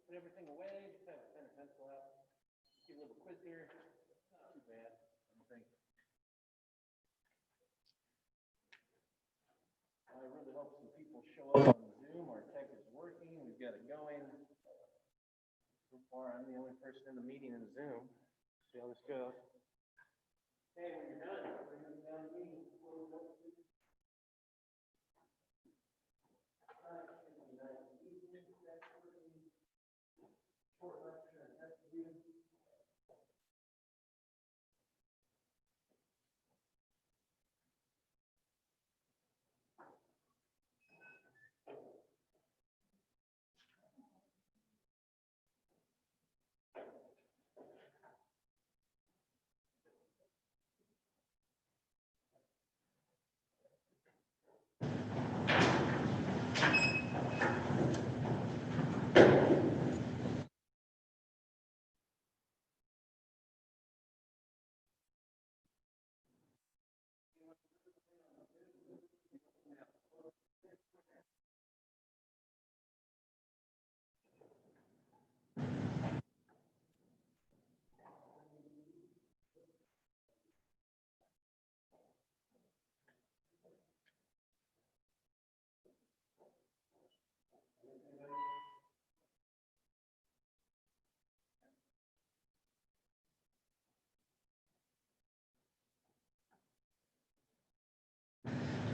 put everything away, just have a pen and pencil out. Give a little quiz here. Not too bad, I don't think. I really hope some people show up on Zoom. Our tech is working. We've got it going. So far, I'm the only person in the meeting in Zoom. See how this goes. Okay, when you're done, bring them down to me. Close up. Short lecture and test view.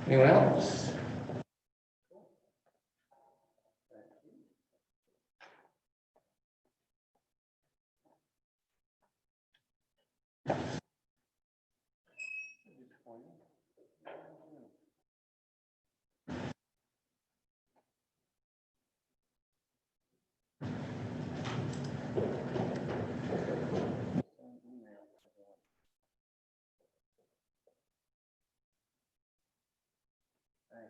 Anyone else? Thank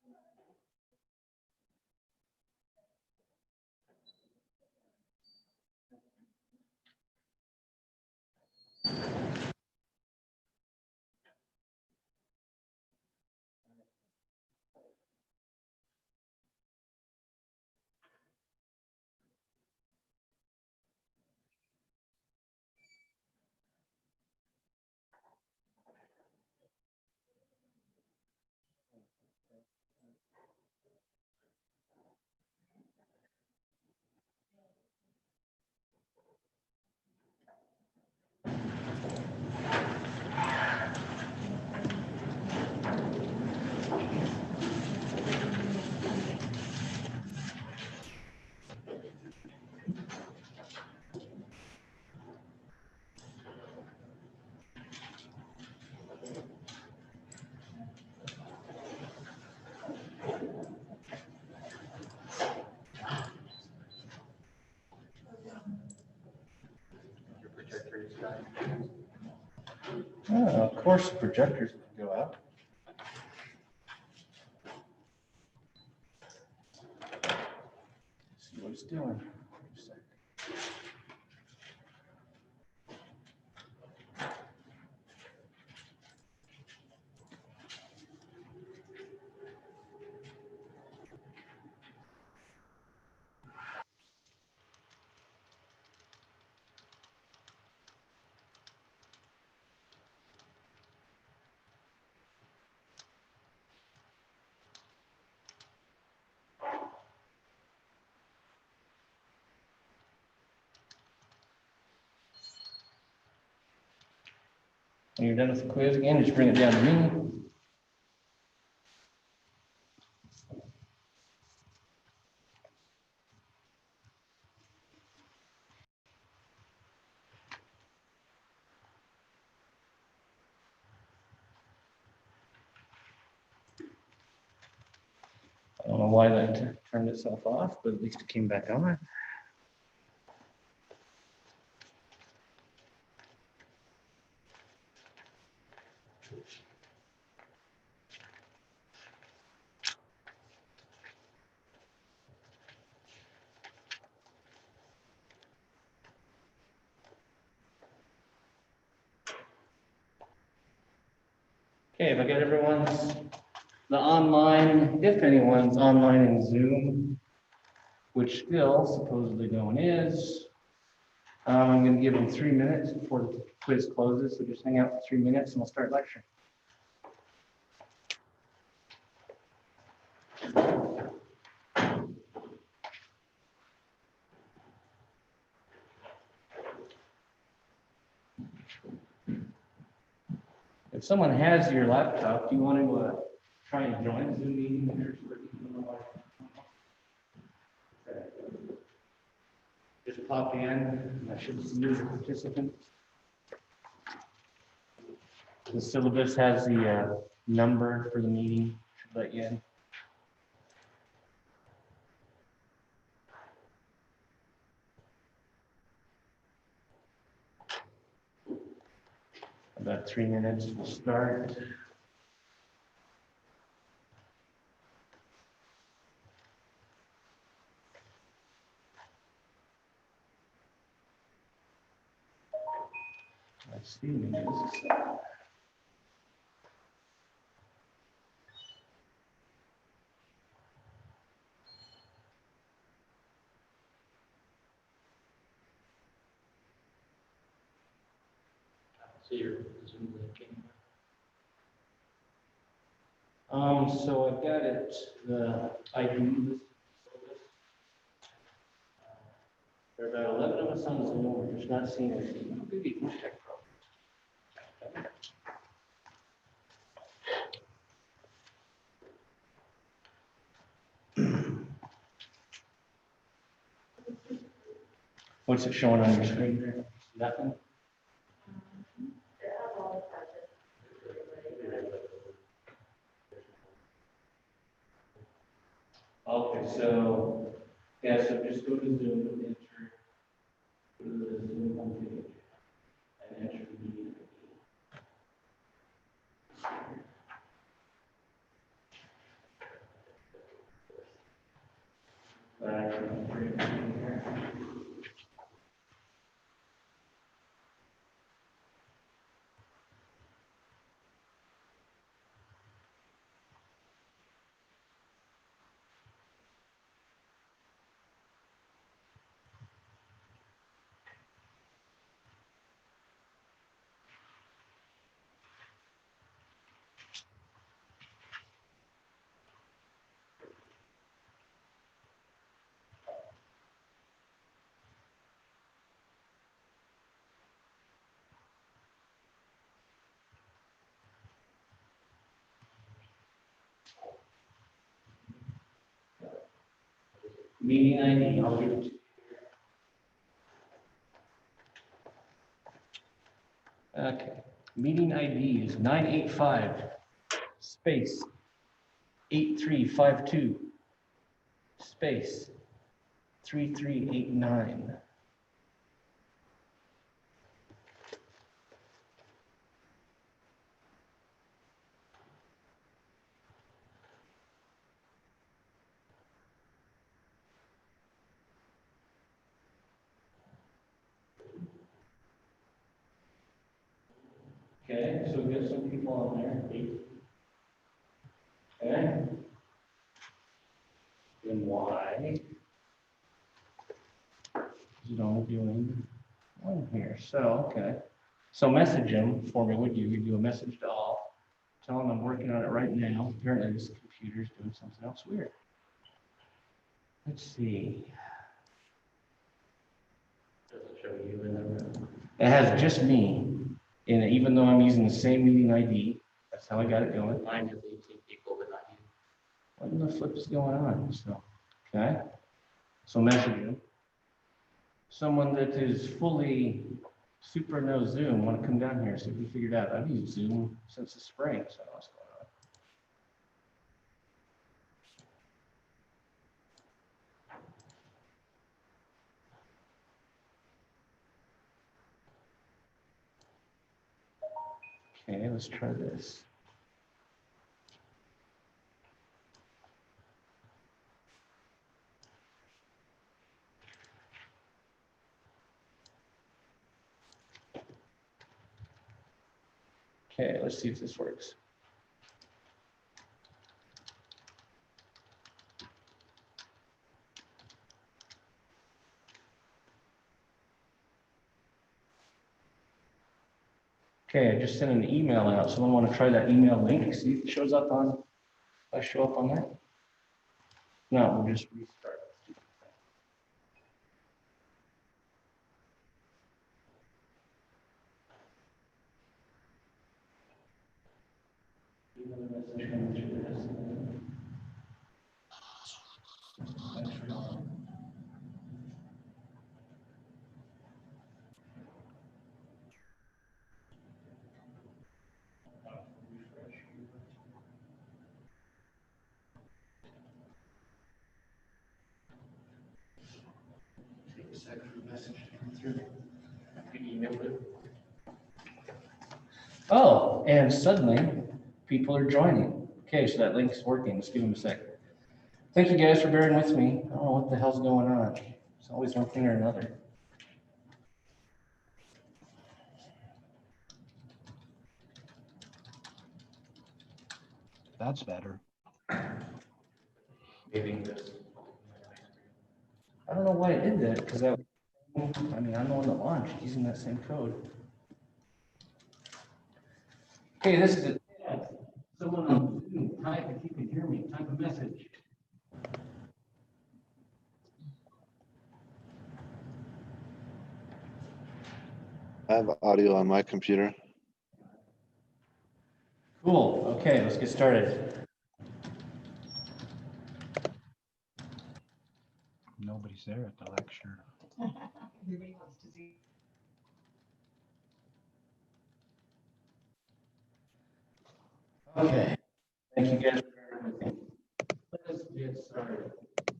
you. Oh, of course, projectors can go out. See what it's doing. When you're done with the quiz again, just bring it down to me. I don't know why that turned itself off, but at least it came back on. Okay, if I got everyone's, the online, if anyone's online in Zoom, which still supposedly no one is, I'm going to give them 3 minutes before the quiz closes, so just hang out for 3 minutes and we'll start lecturing. If someone has your laptop, do you want to try and join the Zoom meeting here? Just pop in. I should see you as a participant. The syllabus has the number for the meeting. Should let you in. About 3 minutes, we'll start. Let's see. So your Zoom link came. So I've got it, the ID list. There are about 11 of us on Zoom. We're just not seeing anything. Could be tech problems. What's it showing on your screen there? Nothing? Okay, so, yeah, so just go to Zoom and enter, go to the Zoom homepage and enter the meeting ID. Meeting ID, I'll give it to you. Okay, meeting ID is 985 space 8352 space 3389. Okay, so we got some people on there. Okay. Then why is it only doing one here? So, okay. So message him for me, would you? You do a message to all. Tell him I'm working on it right now. Apparently this computer's doing something else weird. Let's see. Does it show you in the room? It has just me. And even though I'm using the same meeting ID, that's how I got it going. Mine has 18 people, but not you. What in the flip is going on? So, okay. So messaging. Someone that is fully super no Zoom want to come down here, see if we figured out. I've used Zoom since the spring, so what's going on? Okay, let's try this. Okay, let's see if this works. Okay, I just sent an email out. Someone want to try that email link? See if it shows up on, I show up on that? No, we'll just restart. Take a second for the message to come through. You emailed it. Oh, and suddenly people are joining. Okay, so that link's working. Let's give them a second. Thank you guys for bearing with me. I don't know what the hell's going on. It's always one thing or another. That's better. Maybe this. I don't know why it did that, because I mean, I'm the one that launched using that same code. Okay, this is it. Someone on Zoom, type if you can hear me, type a message. I have audio on my computer. Cool. Okay, let's get started. Nobody's there at the lecture. Everybody wants to see. Okay. Thank you guys for bearing with me. Let's get started.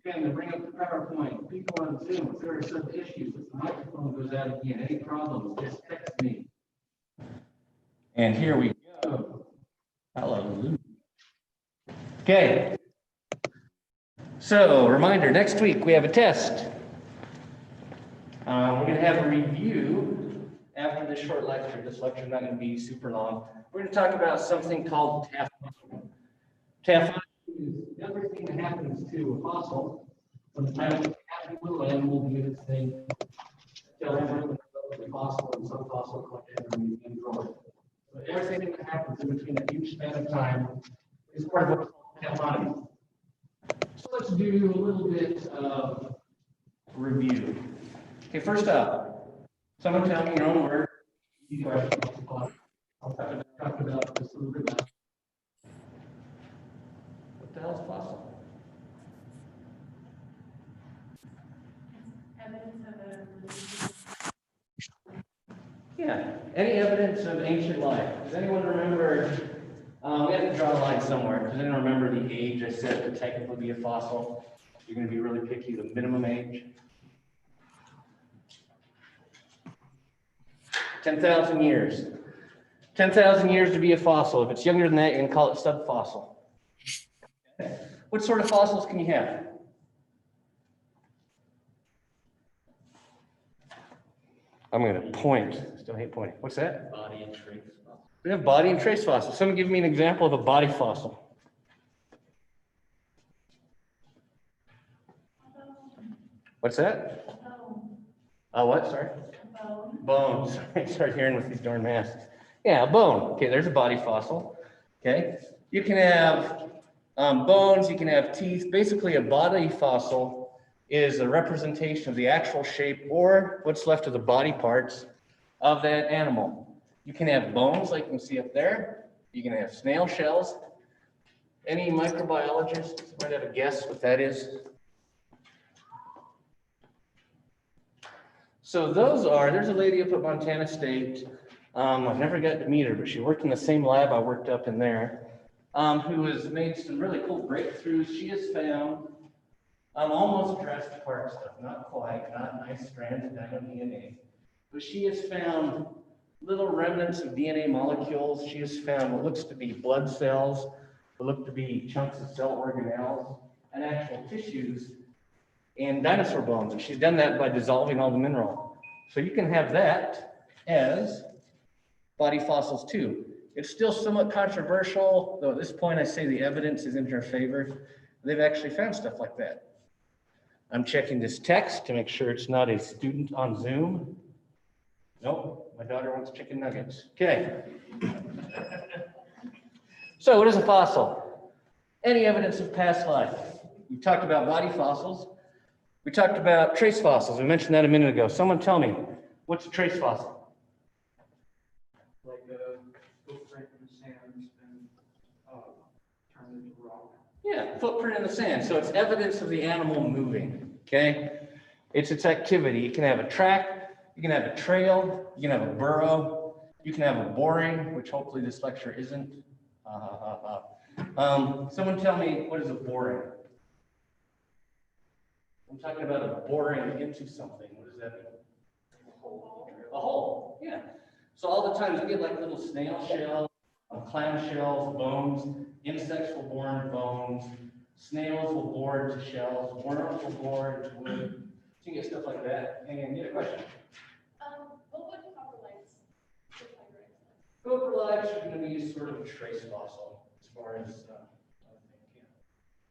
Okay, I'm going to bring up the PowerPoint. People on Zoom, if there are some issues, if the microphone goes out again, any problems, just text me. And here we go. Hallelujah. Okay. So, reminder, next week we have a test. We're going to have a review after this short lecture. This lecture is not going to be super long. We're going to talk about something called taphonomy. Taphonomy is everything that happens to a fossil from the time a happy little animal to get its thing, till everything the fossil and subfossil collection and growth. So everything that happens in between that huge span of time is part of what's called taphonomy. So let's do a little bit of review. Okay, first up, someone tell me your own word. I'll talk about this a little bit now. What the hell is fossil? Evidence of a. Yeah, any evidence of ancient life. Does anyone remember, we have to draw a line somewhere. Does anyone remember the age I said to technically be a fossil? You're going to be really picky, the minimum age. 10,000 years. 10,000 years to be a fossil. If it's younger than that, you're going to call it subfossil. Okay. What sort of fossils can you have? I'm going to point. Still hate pointing. What's that? Body and trace fossil. We have body and trace fossils. Someone give me an example of a body fossil. What's that? What? Sorry? Bones. I started hearing with these darn masks. Yeah, a bone. Okay, there's a body fossil. Okay. You can have bones, you can have teeth. Basically, a body fossil is a representation of the actual shape or what's left of the body parts of that animal. You can have bones like you can see up there. You can have snail shells. Any microbiologist might have a guess what that is? So there's a lady up at Montana State. I've never got to meet her, but she worked in the same lab I worked up in there, who has made some really cool breakthroughs. She has found almost Jurassic Park stuff, not quite, not nice strands of DNA, but she has found little remnants of DNA molecules. She has found what looks to be blood cells, what look to be chunks of cell organelles, and actual tissues and dinosaur bones. And she's done that by dissolving all the mineral. So you can have that as body fossils too. It's still somewhat controversial, though at this point I say the evidence is in her favor. They've actually found stuff like that. I'm checking this text to make sure it's not a student on Zoom. Nope, my daughter wants chicken nuggets. Okay. So what is a fossil? Any evidence of past life. We talked about body fossils. We talked about trace fossils. We mentioned that a minute ago. Someone tell me, what's a trace fossil? Like a footprint in the sand that's been turned into rock. Yeah, footprint in the sand. So it's evidence of the animal moving, okay? It's its activity. You can have a track, you can have a trail, you can have a burrow, you can have a boring, which hopefully this lecture isn't. Someone tell me, what is a boring? I'm talking about a boring into something. What does that mean? A hole. A hole, yeah. So all the times we get like little snail shells, clam shells, bones, insects will bore into bones, snails will bore into shells, worms will bore into wood. So you get stuff like that. And you had a question? What would coprolites look like right now? Coprolites are going to be sort of a trace fossil as far as I think, yeah.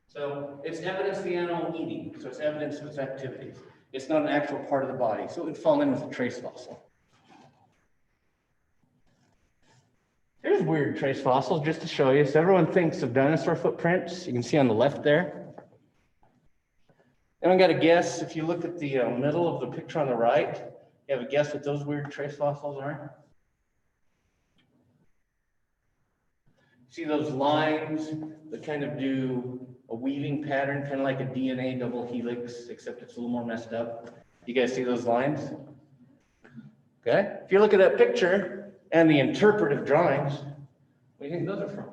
So it's evidence of the animal eating. So it's evidence of its activities. It's not an actual part of the body. So it would fall in with a trace fossil. Here's weird trace fossils just to show you. So everyone thinks of dinosaur footprints. You can see on the left there. Anyone got a guess? If you look at the middle of the picture on the right, you have a guess what those weird trace fossils are? See those lines that kind of do a weaving pattern, kind of like a DNA double helix, except it's a little more messed up. You guys see those lines? Okay. If you look at that picture and the interpretive drawings, what do you think those are from?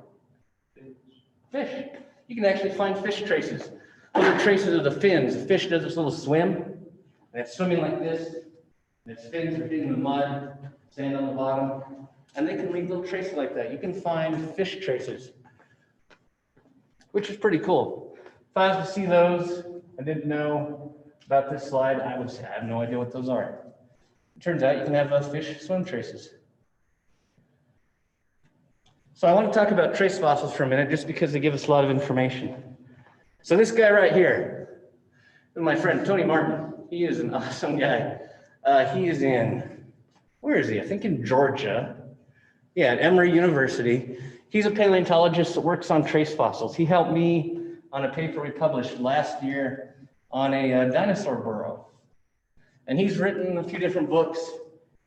Fish. You can actually find fish traces. Those are traces of the fins. The fish does this little swim, and it's swimming like this, and its fins are digging the mud, sand on the bottom, and they can leave little traces like that. You can find fish traces, which is pretty cool. If I was to see those, I didn't know about this slide, I would say I have no idea what those are. It turns out you can have fish swim traces. So I want to talk about trace fossils for a minute, just because they give us a lot of information. So this guy right here, my friend Tony Martin, he is an awesome guy. He is in, where is he? I think in Georgia. Yeah, at Emory University. He's a paleontologist that works on trace fossils. He helped me on a paper we published last year on a dinosaur burrow. And he's written a few different books.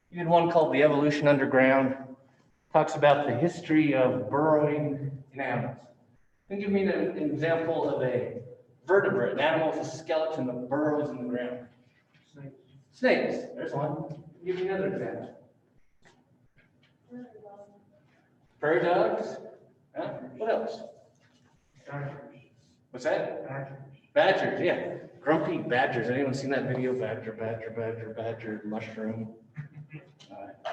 He did one called The Evolution Underground. Talks about the history of burrowing in animals. Can you give me an example of a vertebrate, an animal with a skeleton that burrows in the ground? Snakes. Snakes, there's one. Give me another example. Prairie dogs. Huh? What else? Badgers. What's that? Badgers. Badgers, yeah. Grumpy badgers. Anyone seen that video? Badger, mushroom.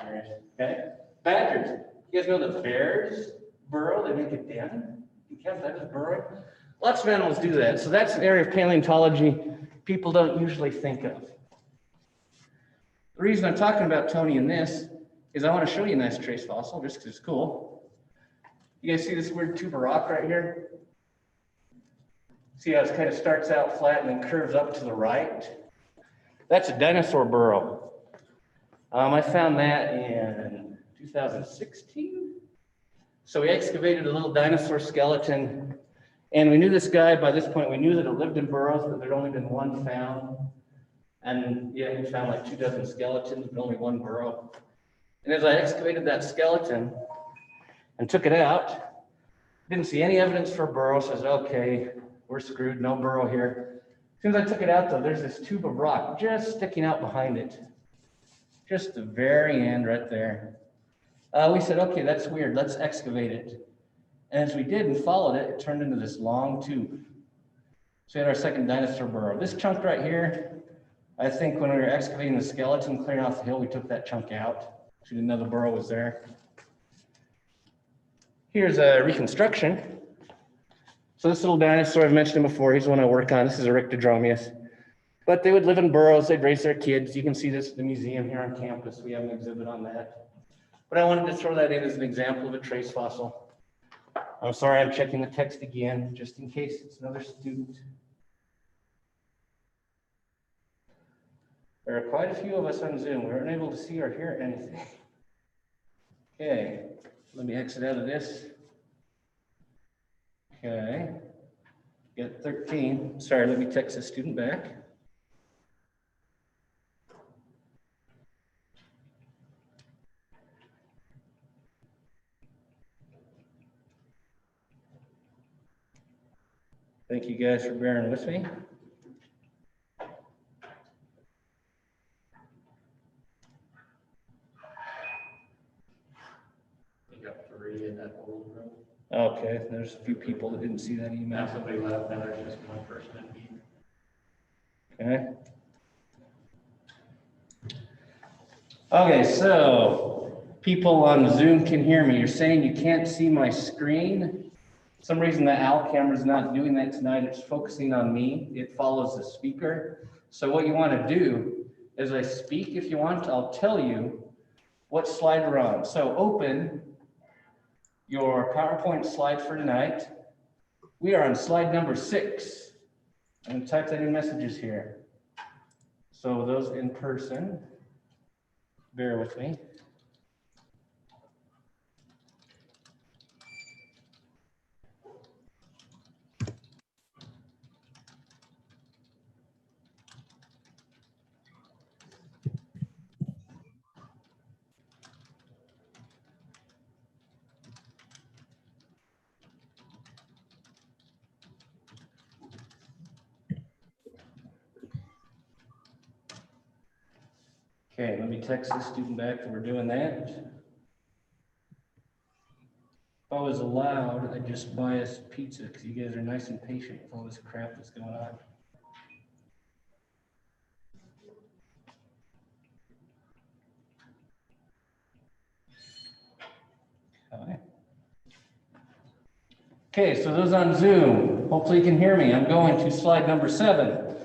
Curious. Okay. Badgers. You guys know that bears burrow? They make a den. You can't that just burrowing. Lots of animals do that. So that's an area of paleontology people don't usually think of. The reason I'm talking about Tony in this is I want to show you a nice trace fossil just because it's cool. You guys see this weird tube of rock right here? See how it kind of starts out flat and then curves up to the right? That's a dinosaur burrow. I found that in 2016. So we excavated a little dinosaur skeleton, and we knew this guy. By this point, we knew that it lived in burrows, but there'd only been one found. And yeah, we found like 24 skeletons, but only one burrow. And as I excavated that skeleton and took it out, didn't see any evidence for a burrow. Says, okay, we're screwed, no burrow here. As soon as I took it out though, there's this tube of rock just sticking out behind it. Just the very end right there. We said, okay, that's weird, let's excavate it. And as we did and followed it, it turned into this long tube. So we had our second dinosaur burrow. This chunk right here, I think when we were excavating the skeleton, clearing off the hill, we took that chunk out. So we didn't know the burrow was there. Here's a reconstruction. So this little dinosaur, I've mentioned him before, he's the one I work on. This is a Rictodromeus. But they would live in burrows, they'd raise their kids. You can see this at the museum here on campus. We have an exhibit on that. But I wanted to throw that in as an example of a trace fossil. I'm sorry, I'm checking the text again, just in case it's another student. There are quite a few of us on Zoom. We weren't able to see or hear anything. Okay, let me exit out of this. Okay, got 13. Sorry, let me text the student back. Thank you guys for bearing with me. You got 3 in that old room. Okay, there's a few people that didn't see that Now email. somebody left, now there's just one person in here. Okay. Okay, so people on Zoom can hear me. You're saying you can't see my screen. For some reason the OWL camera is not doing that tonight. It's focusing on me. It follows the speaker. So what you want to do is I speak, if you want, I'll tell you what slide we're on. So open your PowerPoint slide for tonight. We are on slide number 6. I'm going to type that in messages here. So those in person, bear with me. Okay, let me text the student back that we're doing that. If I was allowed, I'd just buy us pizza because you guys are nice and patient with all this crap that's going on. Okay, so those on Zoom, hopefully you can hear me. I'm going to slide number 7.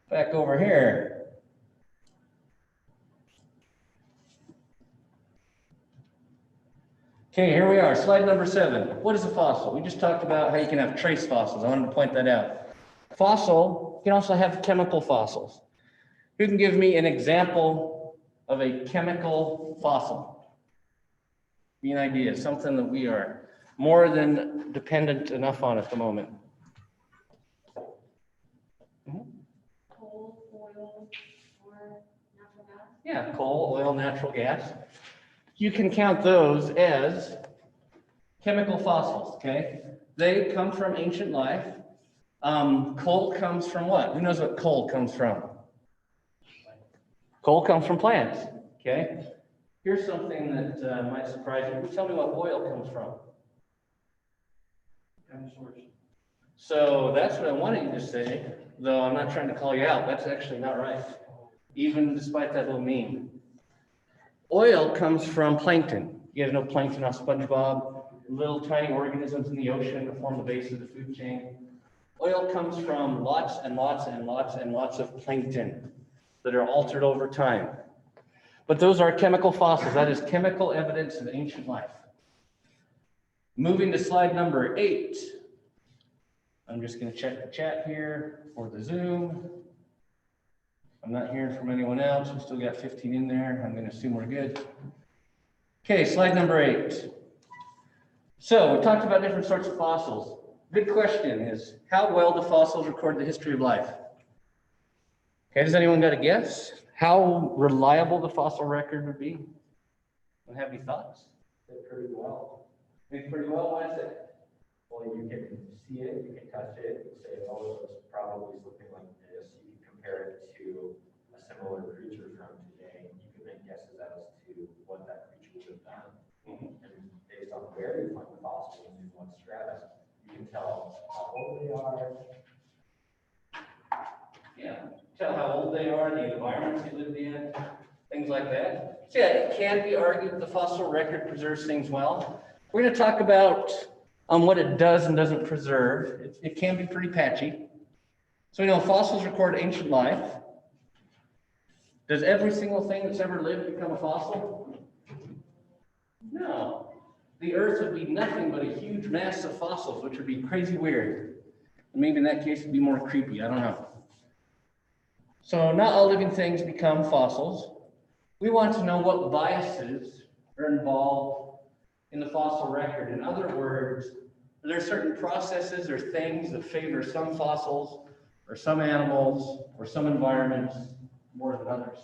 Back over here. Okay, here we are, slide number 7. What is a fossil? We just talked about how you can have trace fossils. I wanted to point that out. Fossil, you can also have chemical fossils. Who can give me an example of a chemical fossil? Be an idea, something that we are more than dependent enough on at the moment. Coal, oil, or natural gas. Yeah, coal, oil, natural gas. You can count those as chemical fossils, okay? They come from ancient life. Coal comes from what? Who knows what coal comes from? Coal comes from plants, okay? Here's something that might surprise you. Tell me what oil comes from. Dinosaurs. So that's what I wanted you to say, though I'm not trying to call you out. That's actually not right, even despite that little meme. Oil comes from plankton. You guys know plankton off SpongeBob, little tiny organisms in the ocean that form the base of the food chain. Oil comes from lots and lots and lots and lots of plankton that are altered over time. But those are chemical fossils. That is chemical evidence of ancient life. Moving to slide number 8. I'm just going to check the chat here for the Zoom. I'm not hearing from anyone else. We still got 15 in there. I'm going to assume we're good. Okay, slide number 8. So we talked about different sorts of fossils. Big question is, how well do fossils record the history of life? Okay, does anyone got a guess? How reliable the fossil record would be? Don't have any thoughts? Did pretty well. Did pretty well, why is it? Well, you can see it, you can touch it, you say, oh, it's probably something like this. You can compare it to a similar creature from today. You can make guesses as to what that creature would have done. And based on where you find the fossils and what strata, you can tell how old they are. Yeah, tell how old they are, the environments they lived in, things like that. So yeah, it can be argued that the fossil record preserves things well. We're going to talk about what it does and doesn't preserve. It can be pretty patchy. So we know fossils record ancient life. Does every single thing that's ever lived become a fossil? No. The Earth would be nothing but a huge mass of fossils, which would be crazy weird. And maybe in that case it'd be more creepy, I don't know. So not all living things become fossils. We want to know what biases are involved in the fossil record. In other words, are there certain processes or things that favor some fossils or some animals or some environments more than others?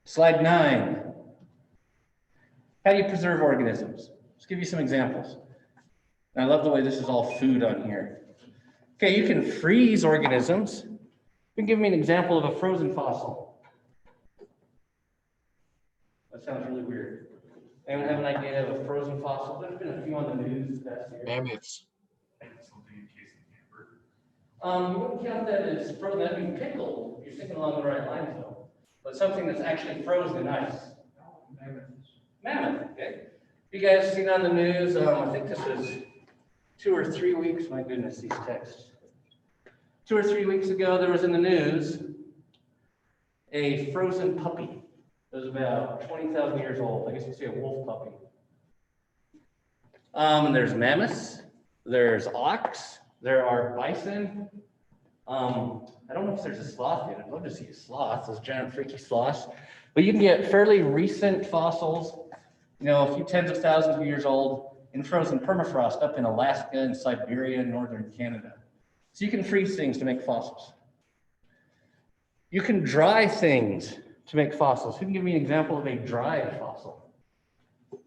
Slide 9. How do you preserve organisms? Let's give you some examples. And I love the way this is all food on here. Okay, you can freeze organisms. You can give me an example of a frozen fossil. That sounds really weird. Anyone have an idea of a frozen fossil? There's been a few on the news this past year. Mammoths. You wouldn't count that as frozen, that'd be pickled. You're thinking along the right lines though. But something that's actually frozen in ice. Mammoth, okay. You guys seen on the news, I think this was 2 or 3 weeks, my goodness, these texts. 2 or 3 weeks ago, there was in the news a frozen puppy. It was about 20,000 years old. I guess you'd say a wolf puppy. And there's mammoths, there's ox, there are bison. I don't know if there's a sloth yet. I'd love to see a sloth, those giant freaky sloths. But you can get fairly recent fossils, you know, a few tens of thousands of years old in frozen permafrost up in Alaska and Siberia and northern Canada. So you can freeze things to make fossils. You can dry things to make fossils. Who can give me an example of a dried fossil? Who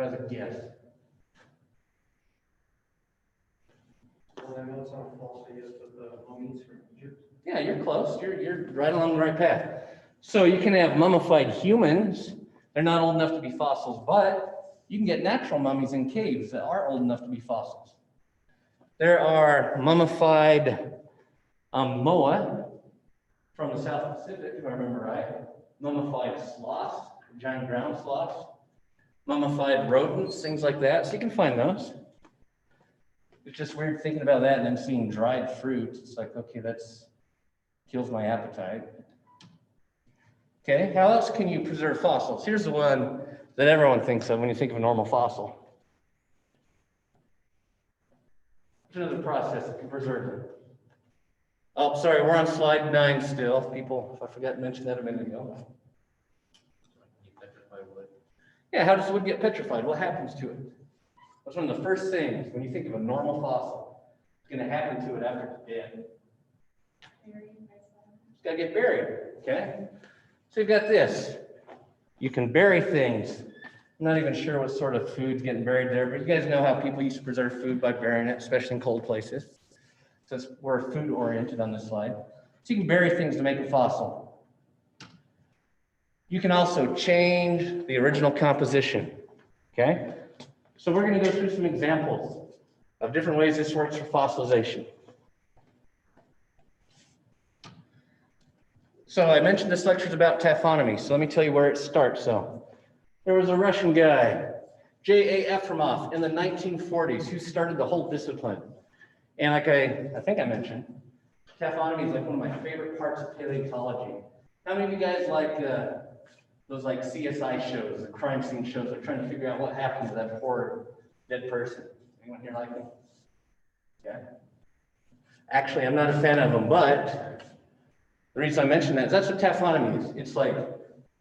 has a guess? Well, I know it's not a false idea, but the mummies from Egypt. Yeah, you're close. You're right along the right path. So you can have mummified humans. They're not old enough to be fossils, but you can get natural mummies in caves that are old enough to be fossils. There are mummified moa from the South Pacific, if I remember right. Mummified sloths, giant ground sloths. Mummified rodents, things like that. So you can find those. It's just weird thinking about that and then seeing dried fruit. It's like, okay, that's kills my appetite. Okay, how else can you preserve fossils? Here's the one that everyone thinks of when you think of a normal fossil. There's another process that can preserve them. Oh, sorry, we're on slide 9 still. People, if I forgot to mention that a minute ago. Yeah, how does wood get petrified? What happens to it? That's one of the first things when you think of a normal fossil. It's going to happen to it after it's dead. It's got to get buried, okay? So you've got this. You can bury things. I'm not even sure what sort of food's getting buried there, but you guys know how people used to preserve food by burying it, especially in cold places. Since we're food oriented on this slide. So you can bury things to make a fossil. You can also change the original composition, okay? So we're going to go through some examples of different ways this works for fossilization. So I mentioned this lecture is about taphonomy, so let me tell you where it starts. So there was a Russian guy, J.A. Efremov, in the 1940s, who started the whole discipline. And like I think I mentioned, taphonomy is like one of my favorite parts of paleontology. How many of you guys like those like CSI shows, the crime scene shows, that are trying to figure out what happened to that poor dead person? Anyone here like them? Yeah. Actually, I'm not a fan of them, but the reason I mention that is that's what taphonomy is. It's like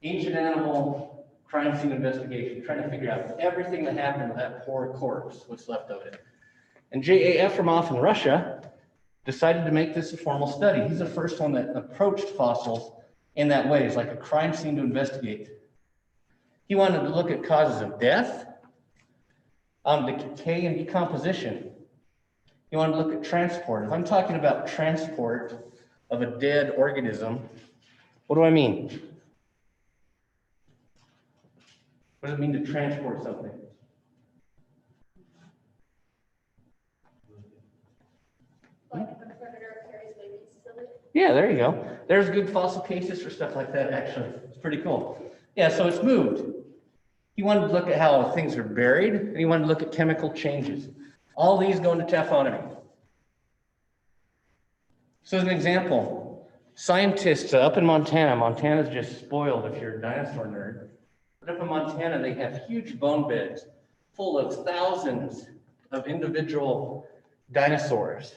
ancient animal crime scene investigation, trying to figure out everything that happened to that poor corpse, what's left of it. And J.A. Efremov in Russia decided to make this a formal study. He's the first one that approached fossils in that way. It's like a crime scene to investigate. He wanted to look at causes of death, decay and decomposition. He wanted to look at transport. If I'm talking about transport of a dead organism, what do I mean? What does it mean to transport something? Like if a predator carries babies, silly. Yeah, there you go. There's good fossil cases for stuff like that, actually. It's pretty cool. Yeah, so it's moved. He wanted to look at how things are buried, and he wanted to look at chemical changes. All these go into taphonomy. So as an example, scientists up in Montana, Montana's just spoiled if you're a dinosaur nerd, but up in Montana, they have huge bone beds full of thousands of individual dinosaurs.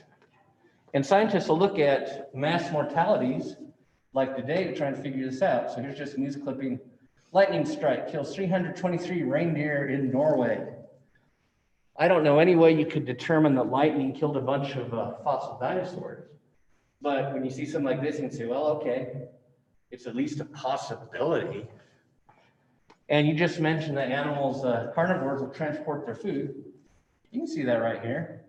And scientists will look at mass mortalities like today to try and figure this out. So here's just a news clipping. Lightning strike kills 323 reindeer in Norway. I don't know any way you could determine that lightning killed a bunch of fossil dinosaurs. But when you see something like this, you can say, well, okay, it's at least a possibility. And you just mentioned that animals, carnivores will transport their food. You can see that right here.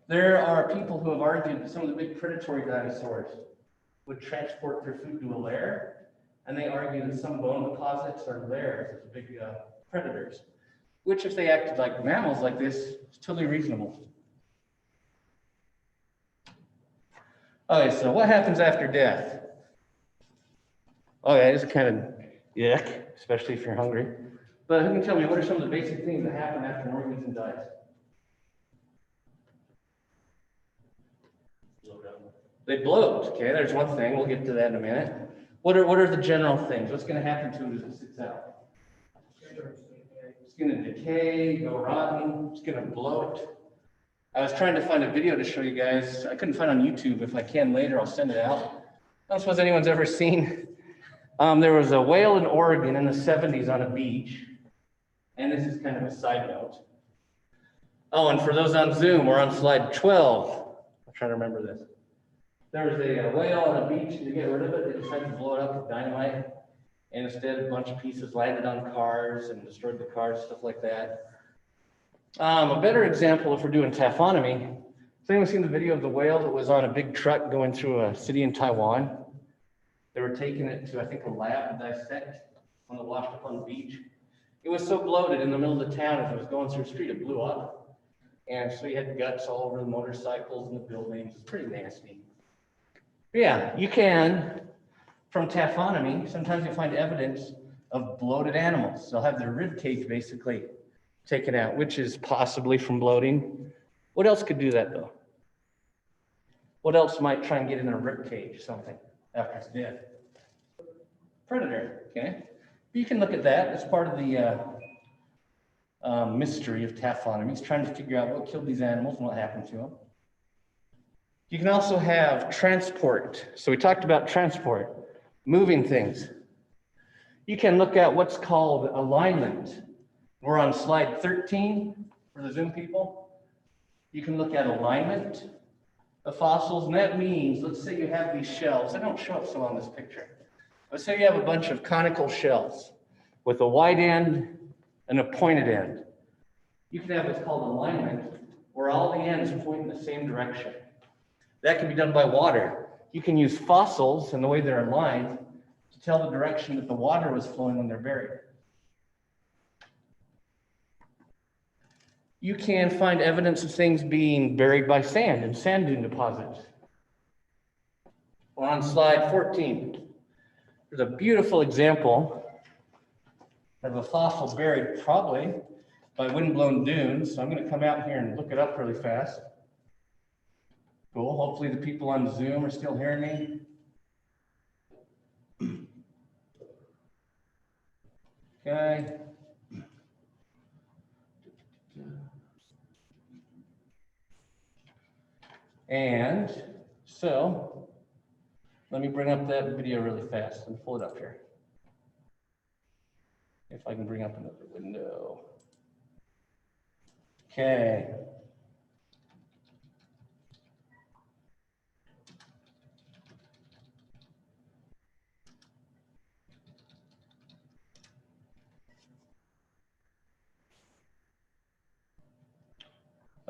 There are people who have argued that some of the big predatory dinosaurs would transport their food to a lair, and they argue that some bone deposits are lairs of big predators, which if they acted like mammals like this, is totally reasonable. Okay, so what happens after death? Okay, this is kind of yuck, especially if you're hungry. But who can tell me what are some of the basic things that happen after an organism dies? They bloat. Okay, there's one thing. We'll get to that in a minute. What are the general things? What's going to happen to it as it sits out? It's going to decay, go rotten. It's going to bloat. I was trying to find a video to show you guys. I couldn't find on YouTube. If I can later, I'll send it out. I don't suppose anyone's ever seen. There was a whale in Oregon in the 70s on a beach. And this is kind of a side note. Oh, and for those on Zoom, we're on slide 12. I'm trying to remember this. There was a whale on a beach, and to get rid of it, they decided to blow it up with dynamite. And instead, a bunch of pieces landed on cars and destroyed the cars, stuff like that. A better example, if we're doing taphonomy, has anyone seen the video of the whale that was on a big truck going through a city in Taiwan? They were taking it to, I think, a lab to dissect when it washed up on the beach. It was so bloated in the middle of the town, as it was going through the street, it blew up. And so you had guts all over the motorcycles and the buildings. It's pretty nasty. But yeah, you can, from taphonomy, sometimes you find evidence of bloated animals. They'll have their rib cage basically taken out, which is possibly from bloating. What else could do that though? What else might try and get in a rib cage, something, after it's dead? Predator, okay? You can look at that as part of the mystery of taphonomy. It's trying to figure out what killed these animals and what happened to them. You can also have transport. So we talked about transport, moving things. You can look at what's called alignment. We're on slide 13 for the Zoom people. You can look at alignment of fossils, and that means, let's say you have these shells. They don't show up so on this picture. Let's say you have a bunch of conical shells with a wide end and a pointed end. You can have what's called alignment, where all the ends point in the same direction. That can be done by water. You can use fossils and the way they're aligned to tell the direction that the water was flowing when they're buried. You can find evidence of things being buried by sand in sand dune deposits. We're on slide 14. There's a beautiful example of a fossil buried probably by windblown dunes. So I'm going to come out here and look it up really fast. Cool. Hopefully the people on Zoom are still hearing me. Okay. And so let me bring up that video really fast and pull it up here. If I can bring up another window. Okay.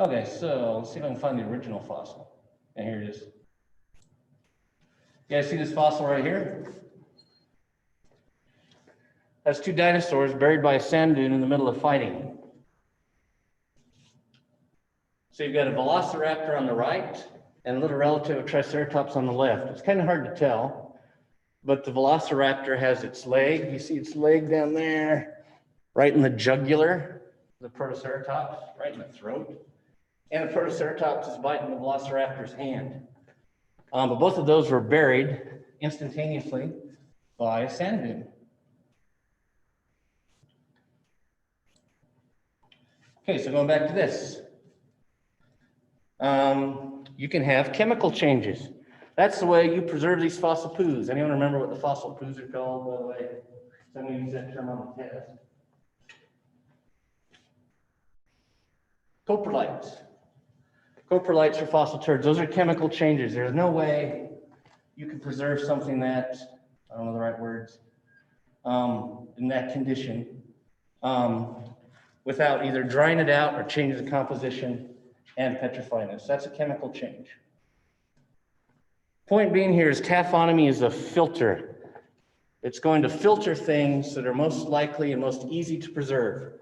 Okay, so let's see if I can find the original fossil. And here it is. You guys see this fossil right here? That's two dinosaurs buried by a sand dune in the middle of fighting. So you've got a velociraptor on the right and a little relative of Triceratops on the left. It's kind of hard to tell, but the velociraptor has its leg. You see its leg down there, right in the jugular, the Protoceratops, right in the throat. And the Protoceratops is biting the velociraptor's hand. But both of those were buried instantaneously by a sand dune. Okay, so going back to this. You can have chemical changes. That's the way you preserve these fossil poos. Anyone remember what the fossil poos are called, by the way? So I'm going to use that term on the test. Coprolites. Coprolites are fossil turds. Those are chemical changes. There's no way you can preserve something that, I don't know the right words, in that condition, without either drying it out or changing the composition and petrifying it. So that's a chemical change. Point being here is taphonomy is a filter. It's going to filter things that are most likely and most easy to preserve.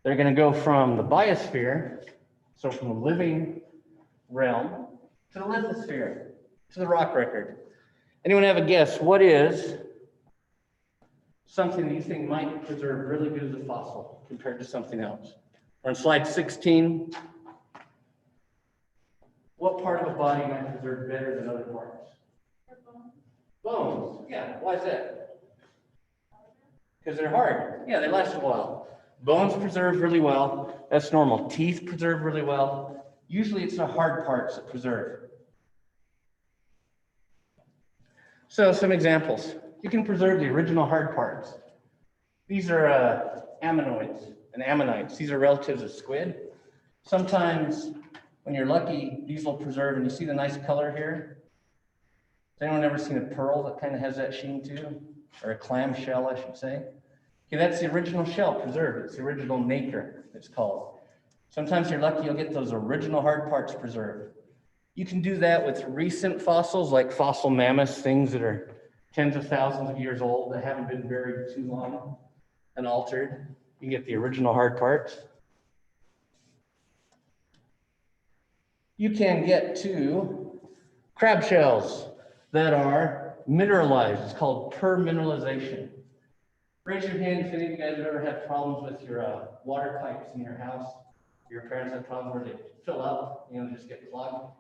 They're going to go from the biosphere, so from the living realm, to the lithosphere, to the rock record. Anyone have a guess? What is something that you think might preserve really good as a fossil compared to something else? On slide 16, what part of a body might preserve better than other parts? Bones. Yeah, why is that? Because they're hard. Yeah, they last a while. Bones preserve really well. That's normal. Teeth preserve really well. Usually it's the hard parts that preserve. So some examples. You can preserve the original hard parts. These are ammonoids and ammonites. These are relatives of squid. Sometimes when you're lucky, these will preserve, and you see the nice color here? Has anyone ever seen a pearl that kind of has that sheen too? Or a clam shell, I should say. Okay, that's the original shell preserved. It's the original nacre, it's called. Sometimes you're lucky, you'll get those original hard parts preserved. You can do that with recent fossils, like fossil mammoths, things that are tens of thousands of years old that haven't been buried too long and altered. You can get the original hard parts. You can get to crab shells that are mineralized. It's called permineralization. Raise your hand if any of you guys have ever had problems with your water pipes in your house. Your parents have problems where they fill up, just get clogged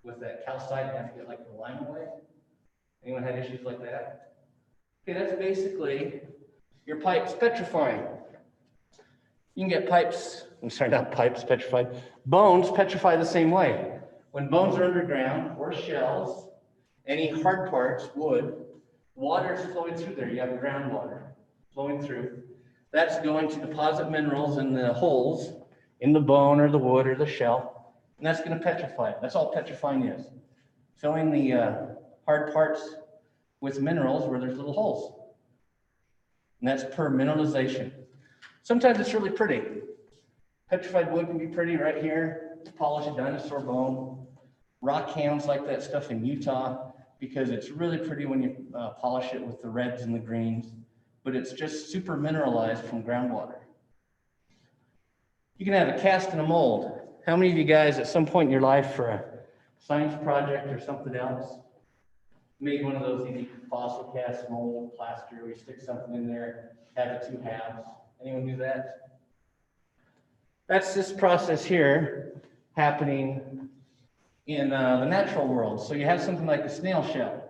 with that calcite and have to get like the lime away. Anyone had issues like that? Okay, that's basically your pipes petrifying. You can get pipes, I'm sorry, not pipes petrified. Bones petrify the same way. When bones are underground, or shells, any hard parts, wood, water is flowing through there. You have groundwater flowing through. That's going to deposit minerals in the holes in the bone or the wood or the shell, and that's going to petrify it. That's all petrifying is. Filling the hard parts with minerals where there's little holes. And that's permineralization. Sometimes it's really pretty. Petrified wood can be pretty right here. Polish a dinosaur bone. Rock hounds like that stuff in Utah because it's really pretty when you polish it with the reds and the greens, but it's just super mineralized from groundwater. You can have a cast and a mold. How many of you guys at some point in your life for a science project or something else made one of those unique fossil cast mold plaster where you stick something in there, have it two halves? Anyone do that? That's this process here happening in the natural world. So you have something like a snail shell.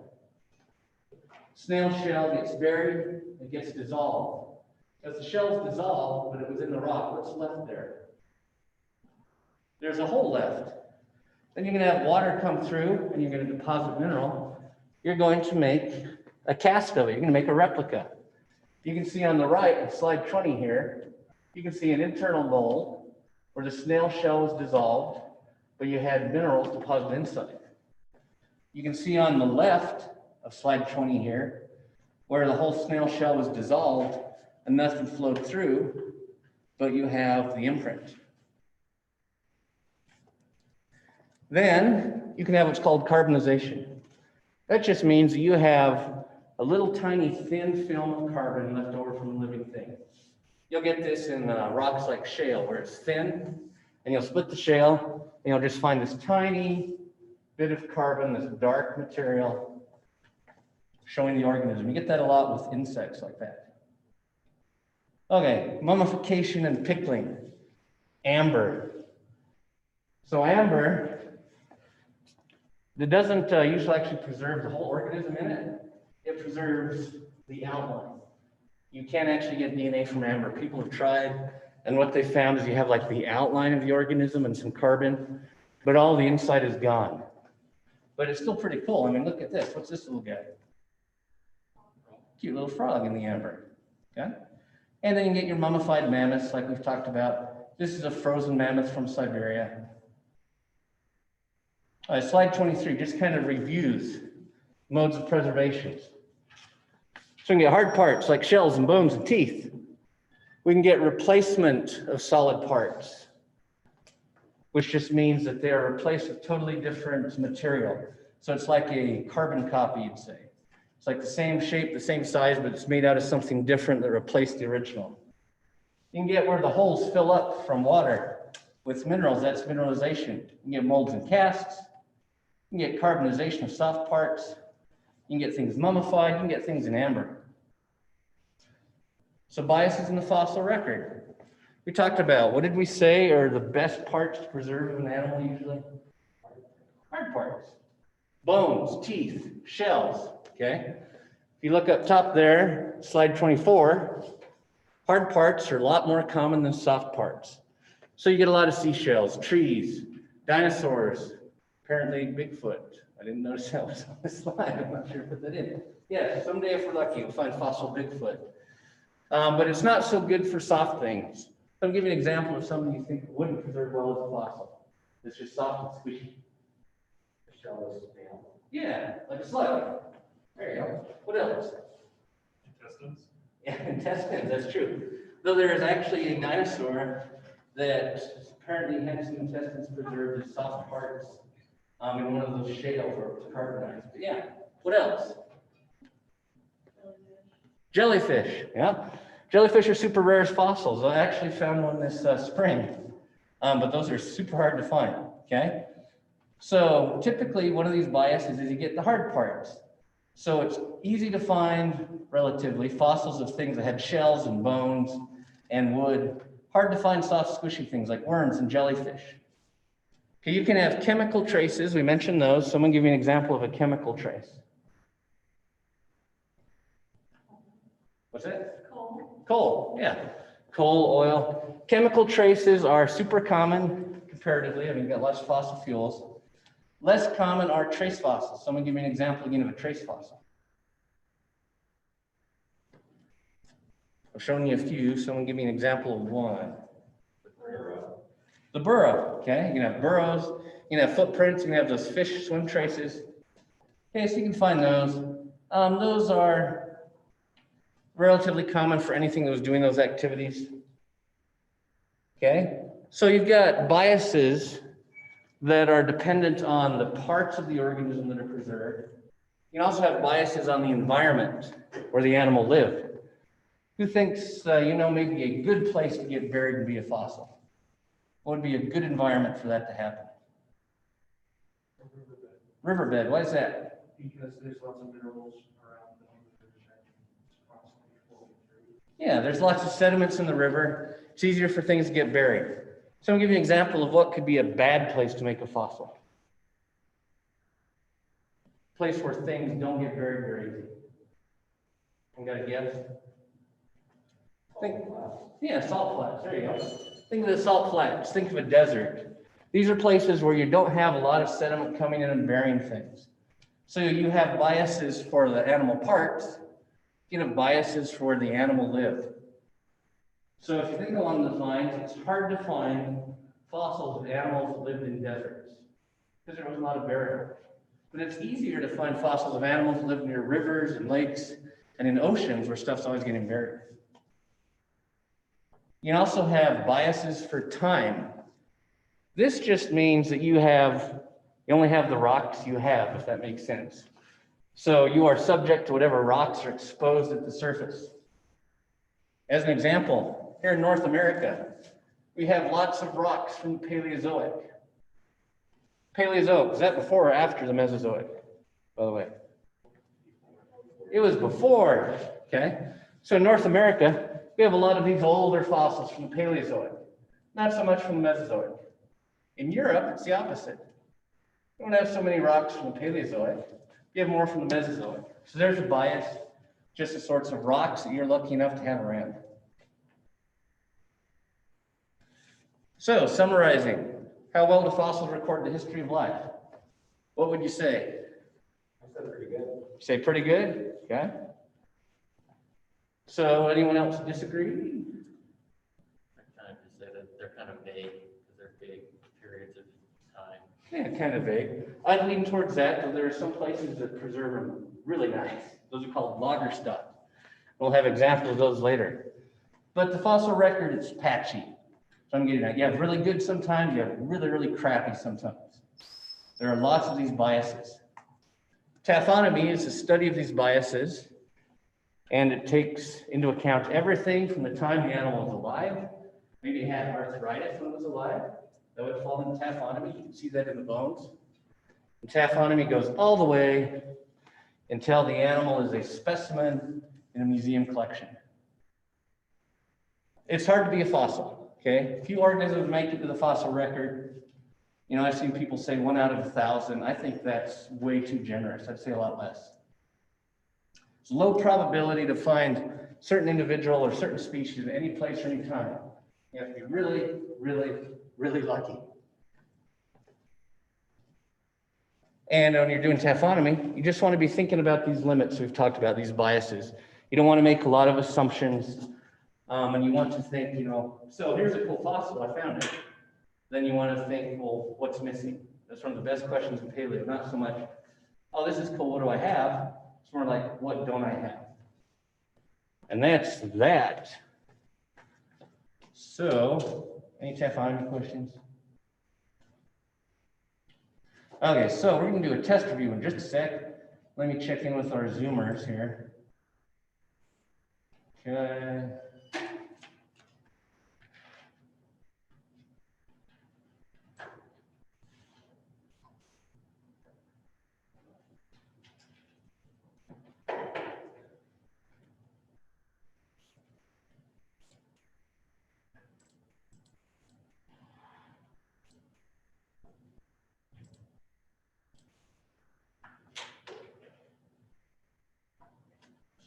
Snail shell gets buried, it gets dissolved. As the shell's dissolved, but it was in the rock, what's left there? There's a hole left. Then you're going to have water come through, and you're going to deposit mineral. You're going to make a cast of it. You're going to make a replica. You can see on the right, in slide 20 here, you can see an internal mold where the snail shell was dissolved, but you had minerals deposited inside. You can see on the left of slide 20 here, where the whole snail shell was dissolved and nothing flowed through, but you have the imprint. Then you can have what's called carbonization. That just means that you have a little tiny thin film of carbon left over from a living thing. You'll get this in rocks like shale, where it's thin, and you'll split the shale, and you'll just find this tiny bit of carbon, this dark material, showing the organism. You get that a lot with insects like that. Okay, mummification and pickling. Amber. So amber, it doesn't usually actually preserve the whole organism in it. It preserves the outline. You can't actually get DNA from amber. People have tried, and what they found is you have like the outline of the organism and some carbon, but all the inside is gone. But it's still pretty cool. I mean, look at this. What's this little guy? Cute little frog in the amber. Okay? And then you get your mummified mammoths, like we've talked about. This is a frozen mammoth from Siberia. Slide 23 just kind of reviews modes of preservation. So we can get hard parts like shells and bones and teeth. We can get replacement of solid parts, which just means that they are replaced with totally different material. So it's like a carbon copy, you'd say. It's like the same shape, the same size, but it's made out of something different that replaced the original. You can get where the holes fill up from water with minerals. That's mineralization. You can get molds and casts. You can get carbonization of soft parts. You can get things mummified. You can get things in amber. So biases in the fossil record. We talked about, what did we say are the best parts to preserve in an animal usually? Hard parts. Bones, teeth, shells, okay? If you look up top there, slide 24, hard parts are a lot more common than soft parts. So you get a lot of seashells, trees, dinosaurs, apparently Bigfoot. I didn't notice that was on this slide. I'm not sure to put that in. Yeah, someday if we're lucky, we'll find fossil Bigfoot. But it's not so good for soft things. I'll give you an example of something you think wouldn't preserve well as a fossil. It's just soft and squishy. A shellless snail. Yeah, like a slug. There you go. What else? Intestines? Yeah, intestines, that's true. Though there is actually a dinosaur that apparently had some intestines preserved as soft parts in one of those shales where it was carbonized. But yeah, what else? Jellyfish, yeah. Jellyfish are super rare as fossils. I actually found one this spring, but those are super hard to find, okay? So typically one of these biases is you get the hard parts. So it's easy to find, relatively, fossils of things that had shells and bones and wood. Hard to find soft, squishy things like worms and jellyfish. Okay, you can have chemical traces. We mentioned those. Someone give me an example of a chemical trace. What's that? Coal. Coal, yeah. Coal, oil. Chemical traces are super common comparatively. I mean, you've got lots of fossil fuels. Less common are trace fossils. Someone give me an example again of a trace fossil. I've shown you a few. Someone give me an example of one. The burrow, okay? You can have burrows, you can have footprints, you can have those fish swim traces. Okay, so you can find those. Those are relatively common for anything that was doing those activities. Okay, so you've got biases that are dependent on the parts of the organism that are preserved. You can also have biases on the environment where the animal lived. Who thinks, maybe a good place to get buried would be a fossil? What would be a good environment for that to happen? Riverbed, why is that? Because there's lots of minerals around the it's constantly flowing through. Yeah, there's lots of sediments in the river. It's easier for things to get buried. So I'm going to give you an example of what could be a bad place to make a fossil. Place where things don't get buried very easy. You got a guess? Salt flats. There you go. Think of the salt flats. Think of a desert. These are places where you don't have a lot of sediment coming in and burying things. So you have biases for the animal parts. You have biases for where the animal lived. So if you think along those lines, it's hard to find fossils of animals that lived in deserts because there was a lot of burial. But it's easier to find fossils of animals that live near rivers and lakes and in oceans where stuff's always getting buried. You can also have biases for time. This just means that you have You only have the rocks you have, if that makes sense. So you are subject to whatever rocks are exposed at the surface. As an example, here in North America, we have lots of rocks from the Paleozoic. Paleozoic, is that before or after the Mesozoic, by the way? It was before, okay? So in North America, we have a lot of these older fossils from the Paleozoic, not so much from the Mesozoic. In Europe, it's the opposite. You don't have so many rocks from the Paleozoic. You have more from the Mesozoic. So there's a bias, just the sorts of rocks that you're lucky enough to have around. So summarizing, how well do fossils record the history of life? What would you say? I said pretty good. Say pretty good, okay? So anyone else disagree? I kind of just say that they're kind of vague because they're big periods of time. Yeah, kind of vague. I'd lean towards that, though there are some places that preserve them really nice. Those are called Lagerstadt. We'll have examples of those later. But the fossil record is patchy. So I'm getting at, you have really good sometimes, you have really, really crappy sometimes. There are lots of these biases. Taphonomy is the study of these biases, and it takes into account everything from the time the animal was alive. Maybe it had arthritis when it was alive. That would fall into taphonomy. You can see that in the bones. And taphonomy goes all the way until the animal is a specimen in a museum collection. It's hard to be a fossil, okay? Few organisms make it to the fossil record. You know, I've seen people say 1 out of 1,000. I think that's way too generous. I'd say a lot less. It's low probability to find certain individual or certain species at any place or any time. You have to be really, really, really lucky. And when you're doing taphonomy, you just want to be thinking about these limits we've talked about, these biases. You don't want to make a lot of assumptions. And you want to think, you know, so here's a cool fossil, I found it. Then you want to think, well, what's missing? That's one of the best questions in paleo. Not so much, oh, this is cool, what do I have? It's more like, what don't I have? And that's that. So, any taphonomy questions? Okay, so we're going to do a test review in just a sec. Let me check in with our Zoomers here. Okay.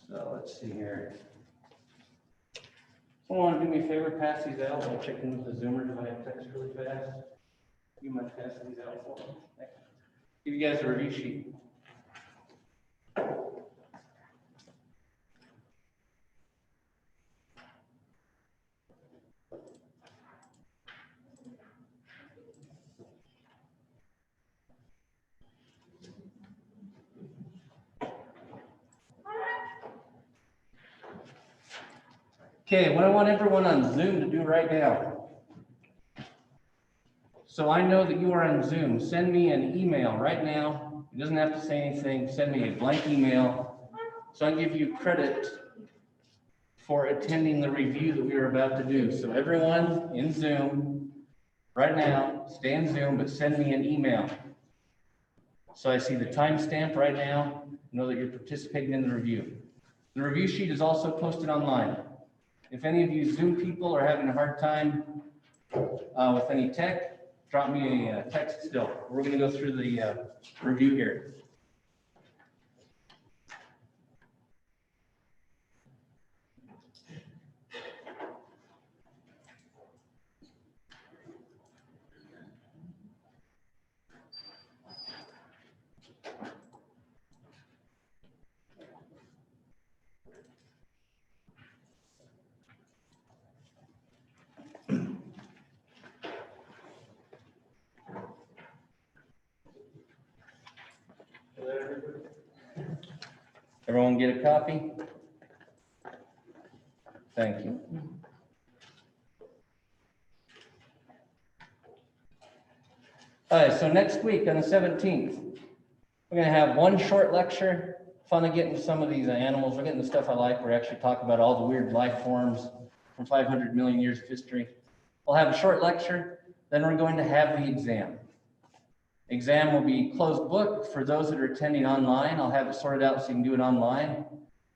So let's see here. Someone want to do me a favor, pass these out. I'll check in with the Zoomers if I have text really fast. You might pass these out for me. Give you guys a review sheet. Okay, what I want everyone on Zoom to do right now. So I know that you are on Zoom. Send me an email right now. It doesn't have to say anything. Send me a blank email so I can give you credit for attending the review that we are about to do. So everyone in Zoom right now, stay in Zoom, but send me an email. So I see the timestamp right now, know that you're participating in the review. The review sheet is also posted online. If any of you Zoom people are having a hard time with any tech, drop me a text still. We're going to go through the review here. Everyone get a copy? Thank you. All right, so next week on the 17th, we're gonna have one short lecture, fun of getting some of these animals. We're getting the stuff I like. We're actually talking about all the weird life forms from 500 million years of history. We'll have a short lecture, then we're going to have the exam. Exam will be closed book for those that are attending online. I'll have it sorted out so you can do it online,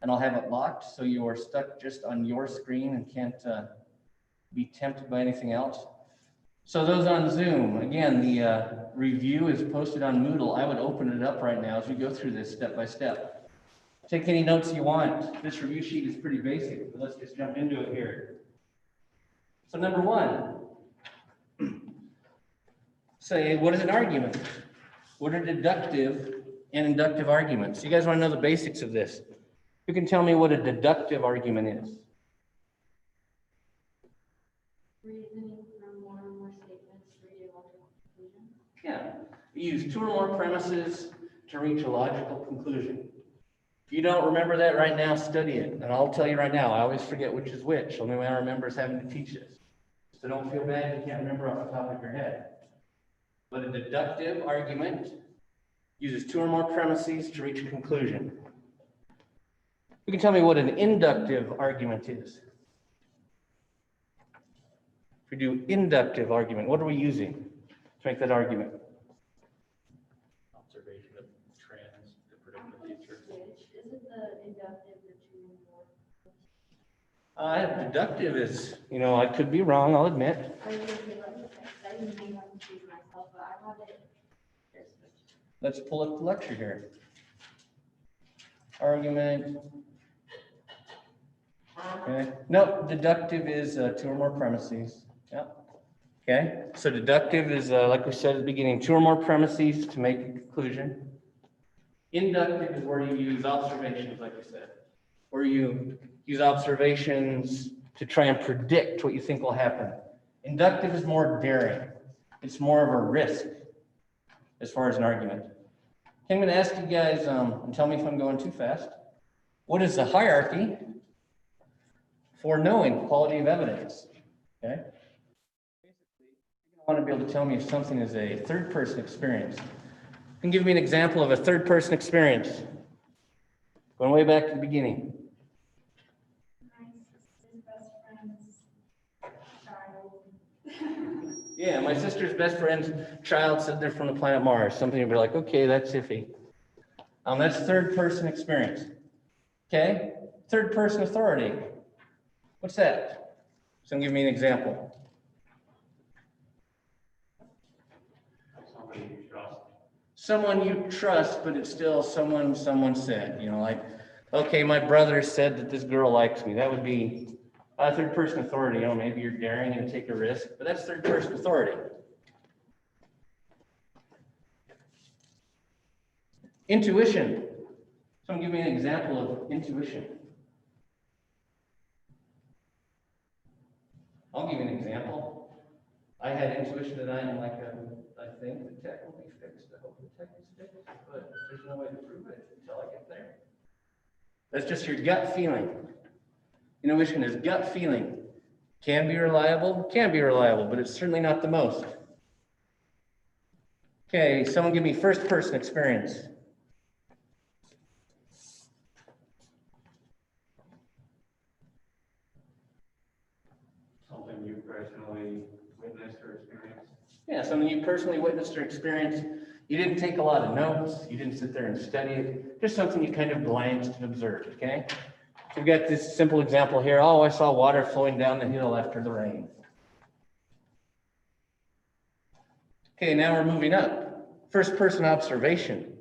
and I'll have it locked so you are stuck just on your screen and can't be tempted by anything else. So those on Zoom, again, the review is posted on Moodle. I would open it up right now as we go through this step by step. Take any notes you want. This review sheet is pretty basic, but let's just jump into it here. So number one, say, what is an argument? What are deductive and inductive arguments? You guys want to know the basics of this? Who can tell me what a deductive argument is? Reasoning from one or more statements to reach a logical conclusion. Yeah, you use two or more premises to reach a logical conclusion. If you don't remember that right now, study it. And I'll tell you right now, I always forget which is which. Only way I remember is having to teach this. So don't feel bad if you can't remember off the top of your head. But a deductive argument uses two or more premises to reach a conclusion. You can tell me what an inductive argument is. If we do inductive argument, what are we using to make that argument? Observation of trends to predict the future. Isn't the inductive the two or more? Deductive is, I could be wrong, I'll admit. I was gonna say, let me check, 'cause I didn't think I confused myself, but I have it. Let's pull up the lecture here. Argument. Okay. Nope, deductive is two or more premises. Yep. Okay, so deductive is, like we said at the beginning, two or more premises to make a conclusion. Inductive is where you use observations, like we said, where you use observations to try and predict what you think will happen. Inductive is more daring. It's more of a risk as far as an argument. Okay, I'm going to ask you guys, and tell me if I'm going too fast. What is the hierarchy for knowing quality of evidence? Okay. Basically, you want to be able to tell me if something is a third-person experience. You can give me an example of a third-person experience. Going way back to the beginning. My sister's best friend's child. Yeah, my sister's best friend's child said they're from the planet Mars. Something you'd be like, okay, that's iffy. That's third-person experience. Okay, third-person authority. What's that? Someone give me an example. Somebody you trust. Someone you trust, but it's still someone said. Like, okay, my brother said that this girl likes me. That would be third-person authority. Maybe you're daring and take a risk, but that's third-person authority. Intuition. Someone give me an example of intuition. I'll give you an example. I had intuition tonight, and I think the tech will be fixed. I hope the tech is fixed, but there's no way to prove it until I get there. That's just your gut feeling. Intuition is gut feeling. Can be reliable, but it's certainly not the most. Okay, someone give me first-person experience. Something you personally witnessed or experienced. Yeah, something you personally witnessed or experienced. You didn't take a lot of notes. You didn't sit there and study it. Just something you kind of glanced and observed, okay? So we've got this simple example here. Oh, I saw water flowing down the hill after the rain. Okay, now we're moving up. First-person observation.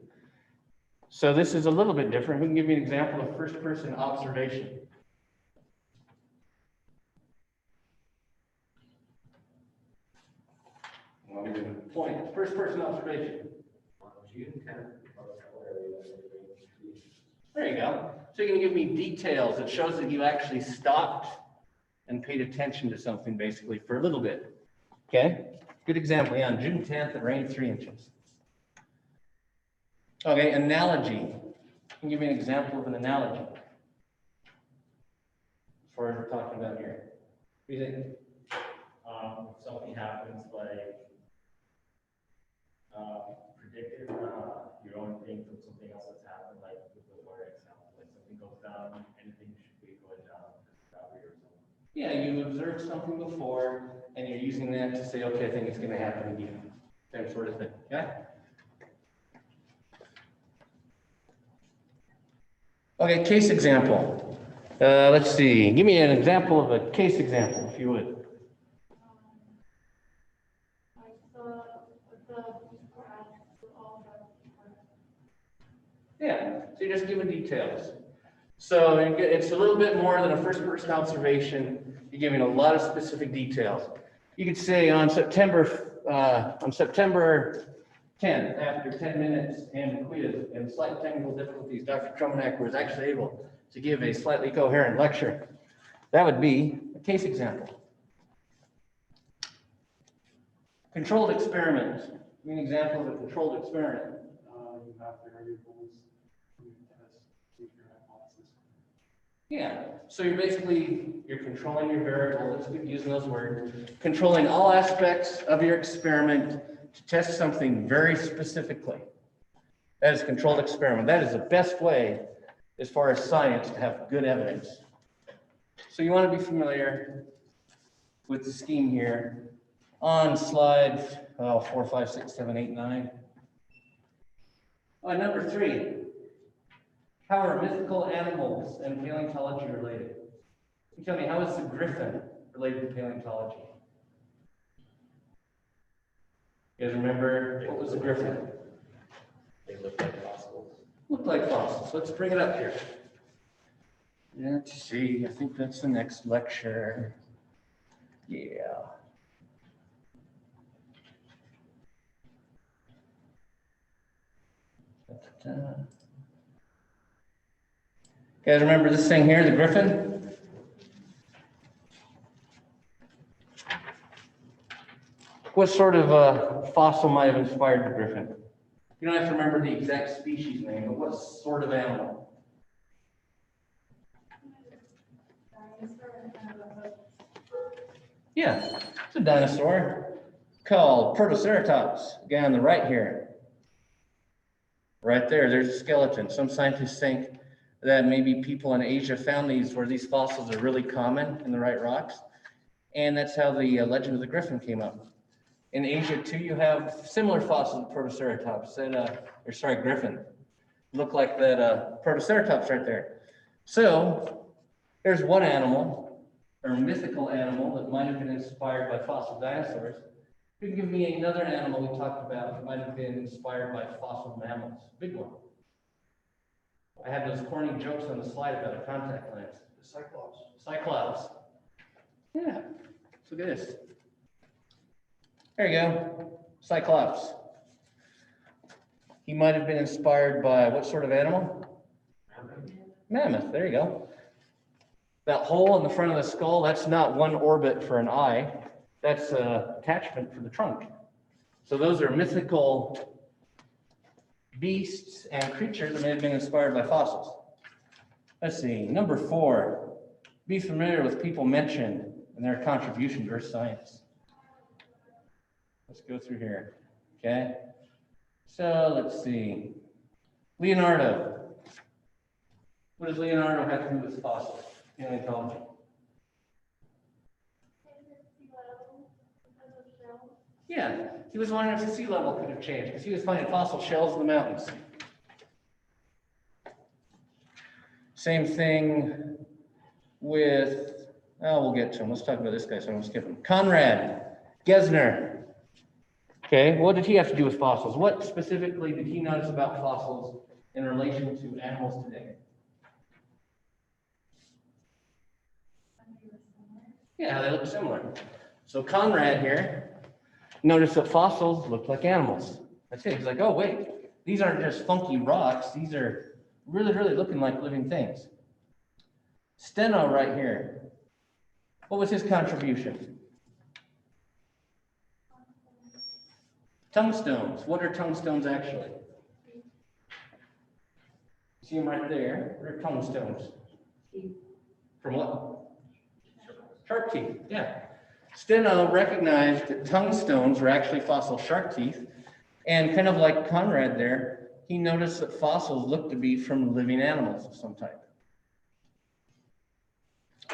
So this is a little bit different. Who can give me an example of first-person observation? I'll give you a point. First-person observation. There you go. So you're going to give me details. It shows that you actually stopped and paid attention to something basically for a little bit. Okay? Good example. Yeah, on June 10th, it rained 3 inches. Okay, analogy. Can you give me an example of an analogy? As far as we're talking about here. What do you think? Something happens like anything should be going down discovery or something. Yeah, you observed something before, and you're using that to say, okay, I think it's gonna happen again, that sort of thing, yeah? Okay, case example. Let's see, give me an example of a case example, if you would. Like the grass with all the. Yeah, so you're just giving details. So it's a little bit more than a first-person observation. You're giving a lot of specific details. You could say on September 10th, after 10 minutes and a quiz and slight technical difficulties, Dr. Krumenacker was actually able to give a slightly coherent lecture. That would be a case example. Controlled experiment. Give me an example of a controlled experiment. You have variables, you test, see your hypothesis. Yeah, so you're controlling your variable, let's keep using those words, controlling all aspects of your experiment to test something very specifically. That is a controlled experiment. That is the best way, as far as science, to have good evidence. So you want to be familiar with the scheme here. On slide 4, 5, 6, 7, 8, 9. Number 3. How are mythical animals and paleontology related? You tell me, how is the griffin related to paleontology? You guys remember, what was the griffin? They look like fossils. Looked like fossils. Let's bring it up here. Let's see, I think that's the next lecture. Yeah. Da-da-da. You guys remember this thing here, the griffin? What sort of fossil might have inspired the griffin? You don't have to remember the exact species name, but what sort of animal? Yeah, it's a dinosaur called Protoceratops. The guy on the right here. Right there, there's a skeleton. Some scientists think that maybe people in Asia found these where these fossils are really common in the right rocks. And that's how the legend of the griffin came up. In Asia too, you have similar fossils of Protoceratops griffin. Look like that Protoceratops right there. So there's one animal, or mythical animal, that might have been inspired by fossil dinosaurs. You can give me another animal we talked about that might have been inspired by fossil mammals. Big one. I had those corny jokes on the slide about a contact lens. The Cyclops. Cyclops. Yeah. Let's look at this. There you go. Cyclops. He might have been inspired by what sort of animal? Mammoth. There you go. That hole in the front of the skull, that's not one orbit for an eye. That's an attachment for the trunk. So those are mythical beasts and creatures that may have been inspired by fossils. Let's see, number 4, be familiar with people mentioned and their contribution to earth science. Let's go through here, okay? So let's see, Leonardo. What does Leonardo have to do with fossils? Paleontology. Yeah, he was wondering if the sea level could have changed because he was finding fossil shells in the mountains. Same thing with, we'll get to him. Let's talk about this guy so I don't skip him. Conrad Gesner. Okay, what did he have to do with fossils? What specifically did he notice about fossils in relation to animals today? Yeah, they look similar. So Conrad here noticed that fossils look like animals. That's it. He's like, oh, wait, these aren't just funky rocks. These are really, really looking like living things. Steno right here. What was his contribution? Tungstones. What are tungstones actually? See them right there. What are tungstones? From what? Shark teeth. Yeah. Steno recognized that tungstones were actually fossil shark teeth, and kind of like Conrad there, he noticed that fossils looked to be from living animals of some type.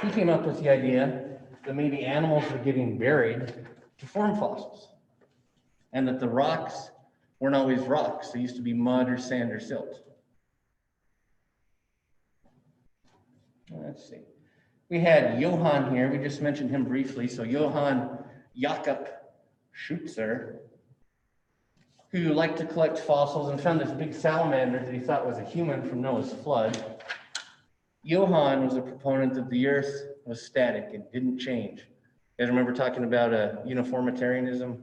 he came up with the idea that maybe animals were getting buried to form fossils. And that the rocks weren't always rocks. They used to be mud or sand or silt. Let's see. We had Johann here. We just mentioned him briefly. So Johann Jakob Schutzer, who liked to collect fossils and found this big salamander that he thought was a human from Noah's flood. Johann was a proponent that the earth was static and didn't change. You guys remember talking about uniformitarianism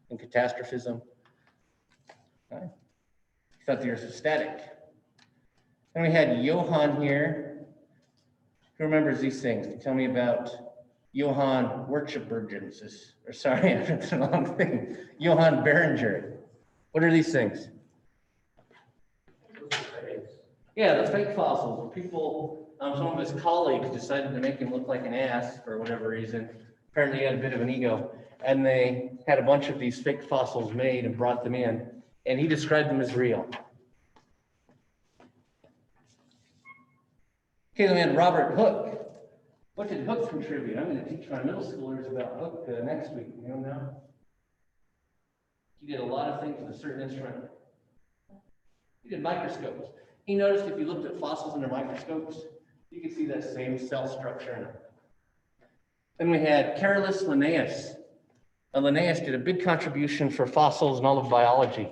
and catastrophism? Okay. He thought the earth was static. Then we had Johann here. Who remembers these things? Tell me about Johann Wirtschaftsburgensis, or sorry, I read the wrong thing. Johann Berenger. What are these things? Yeah, the fake fossils. People, some of his colleagues decided to make him look like an ass for whatever reason. Apparently he had a bit of an ego. And they had a bunch of these fake fossils made and brought them in. And he described them as real. Okay, then we had Robert Hooke. What did Hooke contribute? I'm going to teach my middle schoolers about Hooke next week. You don't know? He did a lot of things with a certain instrument. He did microscopes. He noticed if you looked at fossils under microscopes, you could see that same cell structure in them. Then we had Carolus Linnaeus. Linnaeus did a big contribution for fossils and all of biology.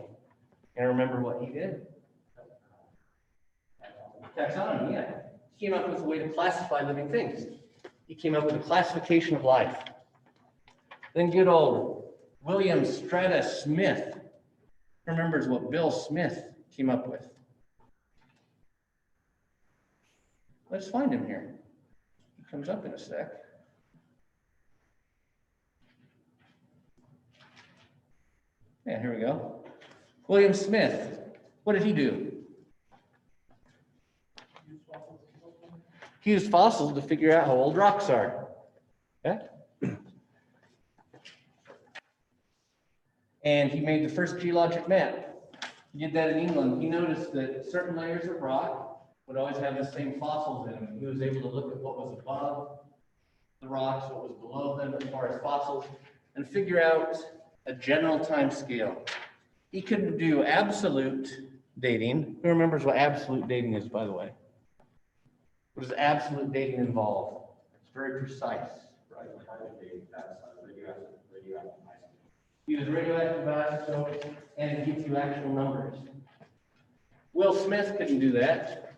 And remember what he did? Taxonomy, yeah. He came up with a way to classify living things. He came up with a classification of life. Then good old William Strata Smith remembers what Bill Smith came up with. Let's find him here. He comes up in a sec. Yeah, here we go. William Smith. What did he do? He used fossils to figure out how old rocks are. Okay? And he made the first geologic map. He did that in England. He noticed that certain layers of rock would always have the same fossils in them. He was able to look at what was above the rocks, what was below them as far as fossils, and figure out a general time scale. He couldn't do absolute dating. Who remembers what absolute dating is, by the way? What does absolute dating involve? It's very precise. Right, carbon dating, that's radioactive isotopes. Use radioactive isotopes, and it gives you actual numbers. Will Smith couldn't do that.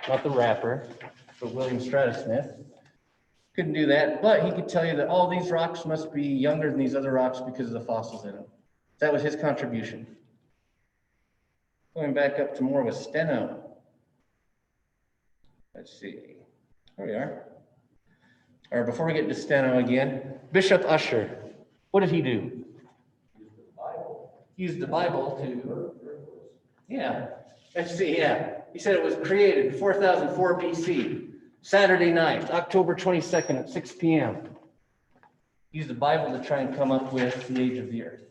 Not the rapper, but William Strata Smith. Couldn't do that, but he could tell you that all these rocks must be younger than these other rocks because of the fossils in them. That was his contribution. Going back up to more with Steno. Let's see. There we are. All right, before we get to Steno again, Bishop Ussher. What did he do? He used the Bible to, yeah. Let's see, yeah. He said it was created 4004 BC, Saturday night, October 22nd at 6 p.m. He used the Bible to try and come up with the age of the earth.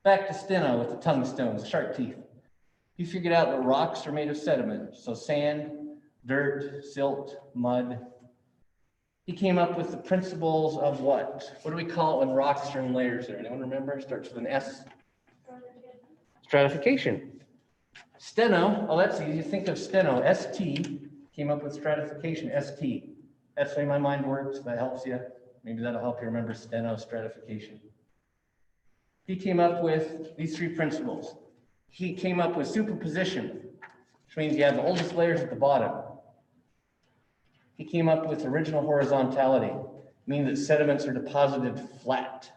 Back to Steno with the tongue stones, shark teeth. He figured out that rocks are made of sediment, so sand, dirt, silt, mud. He came up with the principles of what? What do we call it when rocks are in layers there? Anyone remember? It starts with an S. Stratification. Steno, oh, that's easy. Think of Steno. ST came up with stratification, ST. That's the way my mind works. If that helps you. Maybe that'll help you remember Steno stratification. He came up with these three principles. He came up with superposition, which means you have the oldest layers at the bottom. He came up with original horizontality, meaning that sediments are deposited flat.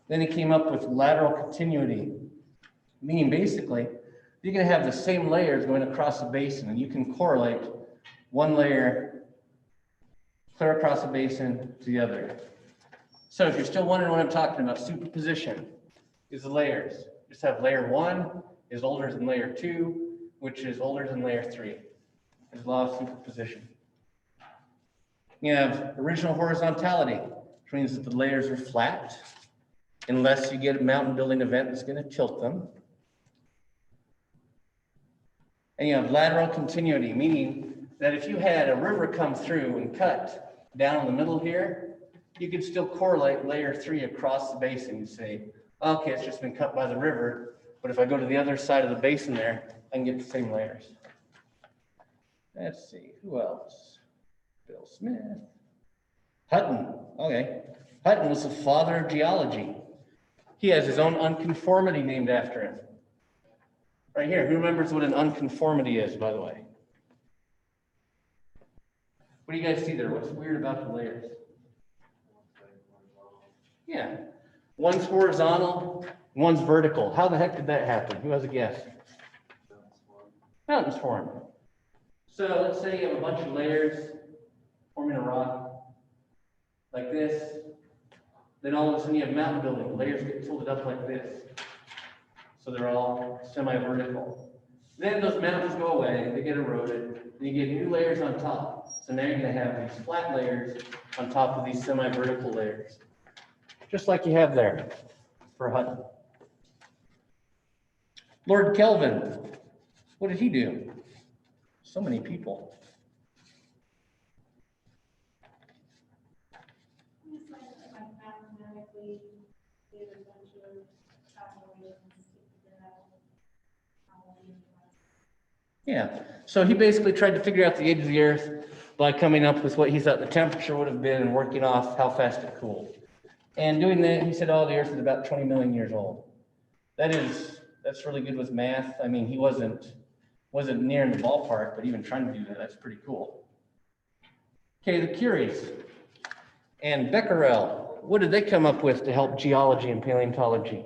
Then he came up with lateral continuity, meaning basically you're going to have the same layers going across a basin, and you can correlate one layer clear across a basin to the other. So if you're still wondering what I'm talking about, superposition is the layers. Just have layer 1 is older than layer 2, which is older than layer 3. There's law of superposition. You have original horizontality, which means that the layers are flat, unless you get a mountain building event that's going to tilt them. And you have lateral continuity, meaning that if you had a river come through and cut down in the middle here, you could still correlate layer 3 across the basin. You say, okay, it's just been cut by the river, but if I go to the other side of the basin there, I can get the same layers. Let's see, who else? Bill Smith. Hutton, okay. Hutton was the father of geology. He has his own unconformity named after him. Right here, who remembers what an unconformity is, by the way? What do you guys see there? What's weird about the layers? Yeah, one's horizontal, one's vertical. How the heck did that happen? Who has a guess? Mountains formed. So let's say you have a bunch of layers forming a rock like this. Then all of a sudden you have mountain building. The layers get tilted up like this. So they're all semi-vertical. Then those mountains go away, they get eroded, and you get new layers on top. So now you're going to have these flat layers on top of these semi-vertical layers. Just like you have there for Hutton. Lord Kelvin, what did he do? So many people. He's like mathematically did a bunch of calculations to figure out how many. Yeah, so he basically tried to figure out the age of the Earth by coming up with what he thought the temperature would have been and working off how fast it cooled. And doing that, he said, oh, the Earth is about 20 million years old. That's really good with math. I mean, he wasn't near in the ballpark, but even trying to do that, that's pretty cool. Okay, the Curies and Becquerel, what did they come up with to help geology and paleontology?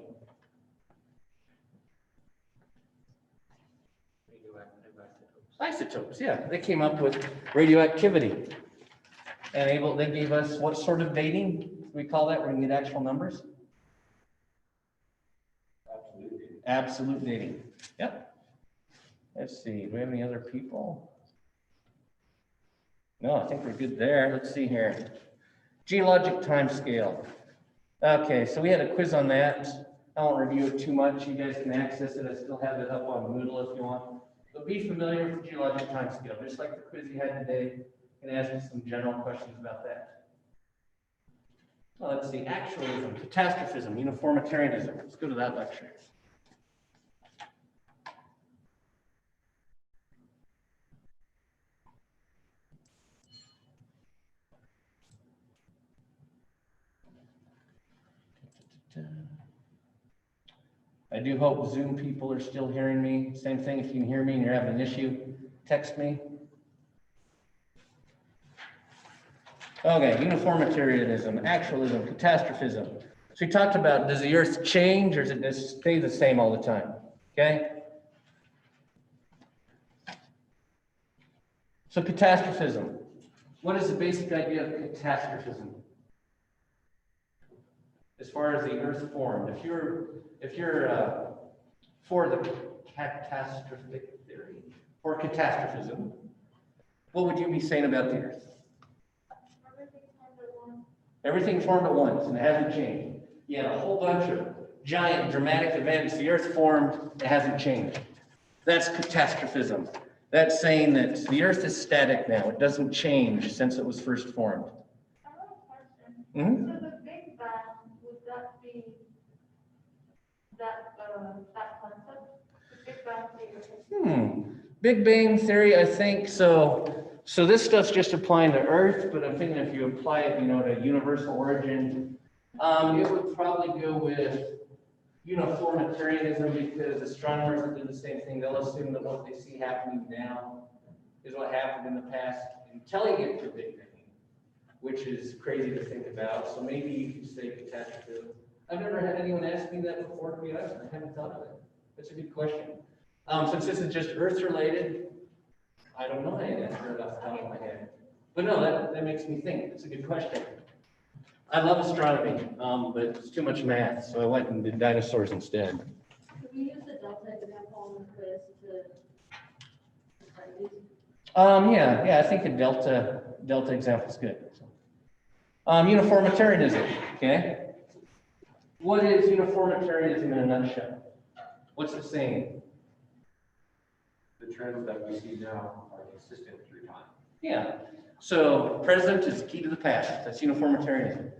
Isotopes, yeah. They came up with radioactivity. And they gave us what sort of dating? We call that where we can get actual numbers? Absolute dating. Yep. Let's see. Do we have any other people? No, I think we're good there. Let's see here. Geologic time scale. Okay, so we had a quiz on that. I won't review it too much. You guys can access it. I still have it up on Moodle if you want. But be familiar with the geologic time scale, just like the quiz you had today. You can ask me some general questions about that. Well, let's see, actualism, catastrophism, uniformitarianism. Let's go to that lecture. I do hope Zoom people are still hearing me. Same thing, if you can hear me and you're having an issue, text me. Okay, uniformitarianism, actualism, catastrophism. So we talked about, does the Earth change or does it just stay the same all the time? Okay? So catastrophism. What is the basic idea of catastrophism? As far as the Earth formed, if you're for the catastrophic theory, or catastrophism, what would you be saying about the Earth? Everything formed at once and it hasn't changed. You had a whole bunch of giant dramatic events. The Earth formed, it hasn't changed. That's catastrophism. That's saying that the Earth is static now. It doesn't change since it was first formed. I have a question. Mm-hmm. So the Big Bang, would that be that concept? The Big Bang theory? Big Bang theory, I think so. So this stuff's just applying to Earth, but I'm thinking if you apply it, to universal origin, it would probably go with uniformitarianism because astronomers that do the same thing, they'll assume that what they see happening now is what happened in the past, until you get to Big Bang, which is crazy to think about. So maybe you could say catastrophism. I've never had anyone ask me that before, to be honest. I haven't thought of it. That's a good question. Since this is just Earth related, I don't know the answer off the top of my head. But no, that makes me think. It's a good question. I love astronomy, but it's too much math, so I went and did dinosaurs instead. Could we use the delta example on the quiz to describe these? Yeah, I think a delta example is good. Uniformitarianism, okay? What is uniformitarianism in a nutshell? What's it saying? The trends that we see now are consistent through time. Yeah. So present is the key to the past. That's uniformitarianism.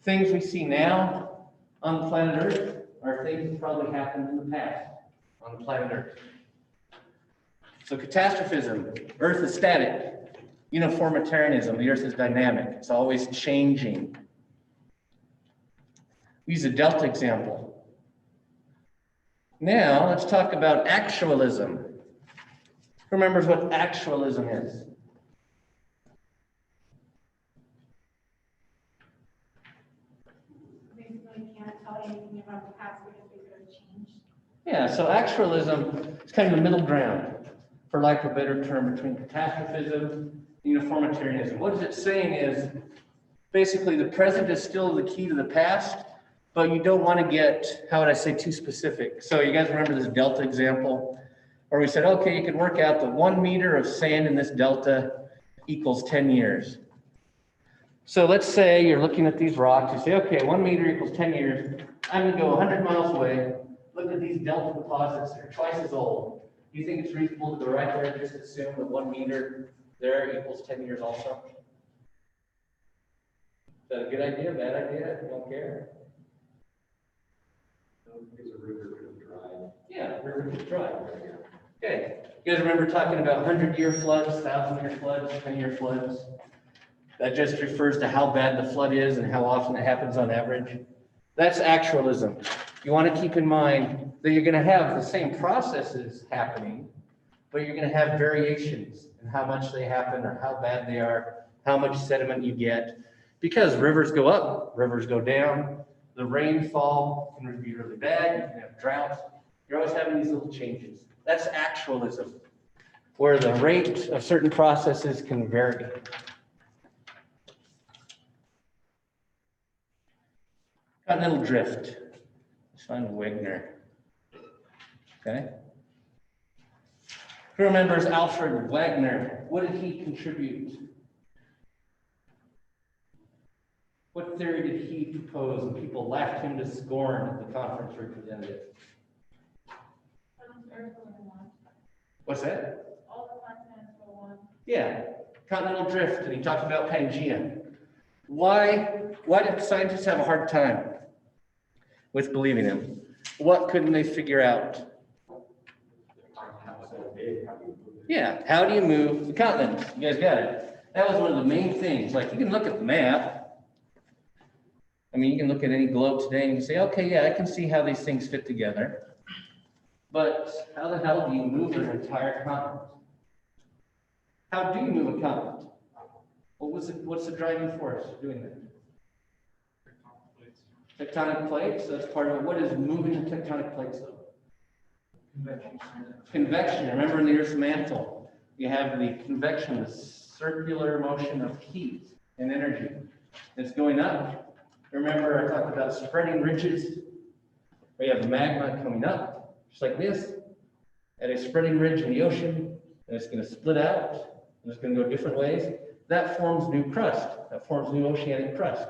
Things we see now on the planet Earth are things that probably happened in the past on the planet Earth. So catastrophism, Earth is static. Uniformitarianism, the Earth is dynamic. It's always changing. We use a delta example. Now let's talk about actualism. Who remembers what actualism is? Basically can't tell you anything about the past because they could have changed. Yeah, so actualism is kind of the middle ground, for lack of a better term, between catastrophism and uniformitarianism. What it's saying is, basically, the present is still the key to the past, but you don't want to get, how would I say, too specific. So you guys remember this delta example, where we said, okay, you could work out that 1 meter of sand in this delta equals 10 years. So let's say you're looking at these rocks, you say, okay, 1 meter equals 10 years. I'm gonna go 100 miles away, look at these delta deposits, they're twice as old. Do you think it's reasonable to go right there and just assume that 1 meter there equals 10 years also? Is that a good idea, bad idea? You don't care? Because a river could have dried. Yeah, river gets dry. Okay, you guys remember talking about 100-year floods, 1,000-year floods, 10-year floods? That just refers to how bad the flood is and how often it happens on average. That's actualism. You want to keep in mind that you're going to have the same processes happening, but you're going to have variations in how much they happen or how bad they are, how much sediment you get, because rivers go up, rivers go down, the rainfall can be really bad, you can have droughts. You're always having these little changes. That's actualism, where the rate of certain processes can vary. Continental drift. Let's find Wegner. Okay. Who remembers Alfred Wagner? What did he contribute? What theory did he propose and people laughed him to scorn at the conference where he presented it? What's that? All the continents were one. Yeah, continental drift, and he talked about Pangea. Why did scientists have a hard time with believing him? What couldn't they figure out? Yeah, how do you move the continents? You guys got it. That was one of the main things. Like, you can look at the map. I mean, you can look at any globe today and you can say, okay, yeah, I can see how these things fit together. But how the hell do you move an entire continent? How do you move a continent? What's the driving force doing that? Tectonic plates, that's part of it. What is moving the tectonic plates though? Convection. Remember in the Earth's mantle, you have the convection, the circular motion of heat and energy. It's going up. Remember I talked about spreading ridges, where you have magma coming up, just like this, at a spreading ridge in the ocean, and it's going to split out, and it's going to go different ways. That forms new crust. That forms new oceanic crust.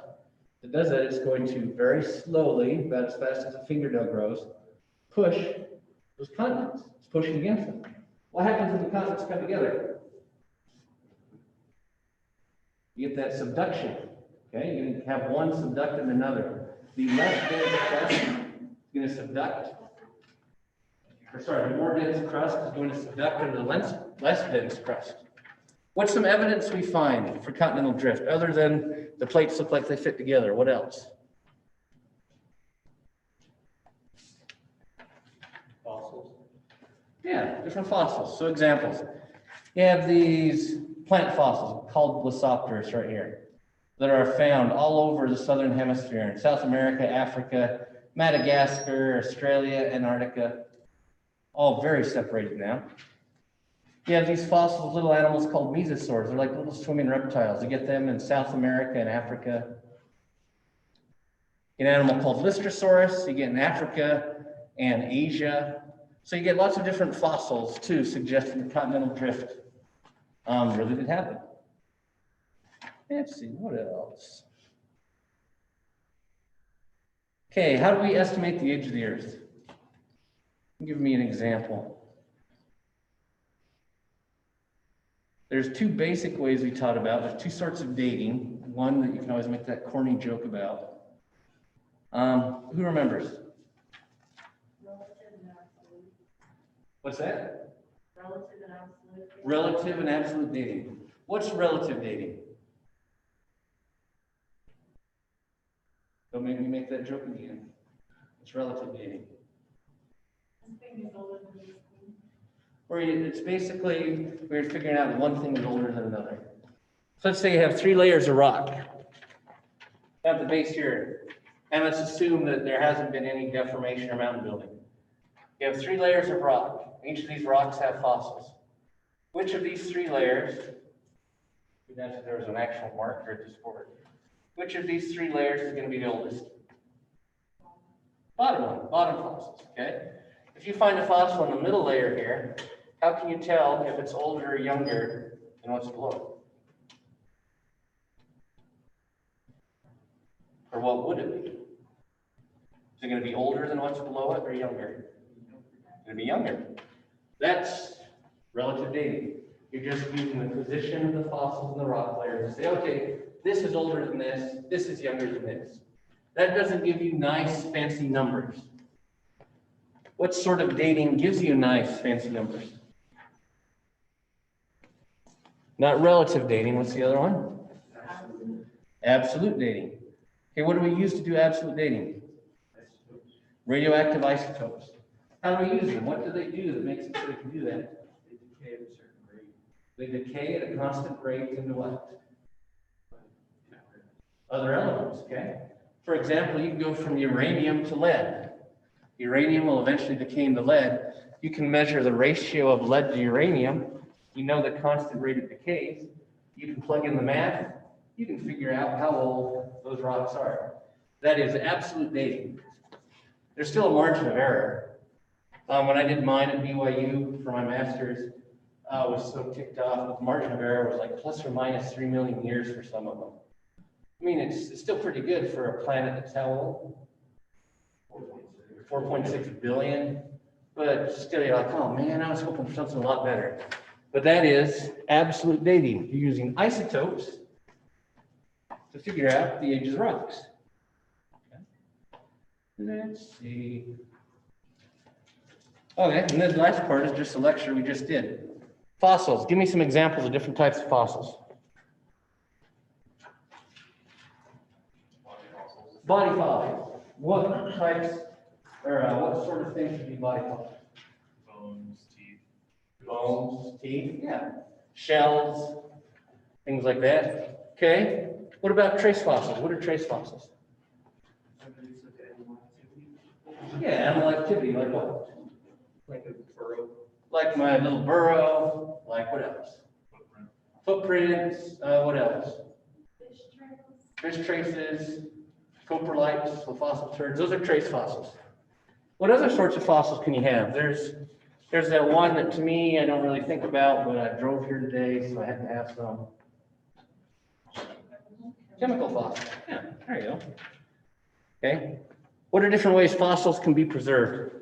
If it does that, it's going to very slowly, about as fast as a fingernail grows, push those continents. It's pushing against them. What happens when the continents come together? You get that subduction. Okay, you're going to have one subducting another. The less dense crust is going to subduct. Or sorry, the more dense crust is going to subduct into the less dense crust. What's some evidence we find for continental drift other than the plates look like they fit together? What else? Fossils. Yeah, different fossils. So examples. You have these plant fossils called Glossopteris right here that are found all over the southern hemisphere in South America, Africa, Madagascar, Australia, Antarctica, all very separated now. You have these fossils, little animals called mesosaurs. They're like little swimming reptiles. You get them in South America and Africa. An animal called Lystrosaurus, you get in Africa and Asia. So you get lots of different fossils too, suggesting the continental drift really did happen. Let's see, what else? Okay, how do we estimate the age of the Earth? Give me an example. There's two basic ways we taught about. There's two sorts of dating. One that you can always make that corny joke about. Who remembers? Relative and absolute. What's that? Relative and absolute. Relative and absolute dating. What's relative dating? Don't make me make that joke again. It's relative dating. This thing is older than this thing. Or it's basically, we're figuring out one thing is older than another. So let's say you have 3 layers of rock at the base here. And let's assume that there hasn't been any deformation or mountain building. You have 3 layers of rock. Each of these rocks have fossils. Which of these 3 layers, if there was an actual marker at this board, which of these 3 layers is going to be the oldest? Bottom one, bottom fossils, okay? If you find a fossil in the middle layer here, how can you tell if it's older or younger than what's below it? Or what would it be? Is it going to be older than what's below it or younger? It's going to be younger. That's relative dating. You're just using the position of the fossils in the rock layer to say, okay, this is older than this is younger than this. That doesn't give you nice, fancy numbers. What sort of dating gives you nice, fancy numbers? Not relative dating. What's the other one? Absolute dating. Okay, what do we use to do absolute dating? Radioactive isotopes. How do we use them? What do they do that makes it so they can do that? They decay at a certain rate. They decay at a constant rate into what? Other elements, okay? For example, you can go from uranium to lead. Uranium will eventually decay into lead. You can measure the ratio of lead to uranium. You know the constant rate of decay. You can plug in the math. You can figure out how old those rocks are. That is absolute dating. There's still a margin of error. When I did mine at BYU for my master's, I was so ticked off. The margin of error was like plus or minus 3 million years for some of them. I mean, it's still pretty good for a planet that's how old? 4.6 billion. But still, you're like, oh man, I was hoping for something a lot better. But that is absolute dating. You're using isotopes to figure out the ages of rocks. Okay. Let's see. Okay, and then the last part is just a lecture we just did. Fossils. Give me some examples of different types of fossils. Body fossils. What types, or what sort of things should be body fossils? Bones, teeth. Bones, teeth, yeah. Shells, things like that. Okay. What about trace fossils? What are trace fossils? Evidence of animal activity. Yeah, animal activity, like what? Like a burrow. Like my little burrow, like what else? Footprints, what else? Fish trails. Fish traces, coprolites, so fossil turds, those are trace fossils. What other sorts of fossils can you have? There's that one that to me I don't really think about, but I drove here today, so I had to have some. Chemical fossils, yeah, there you go. Okay, what are different ways fossils can be preserved?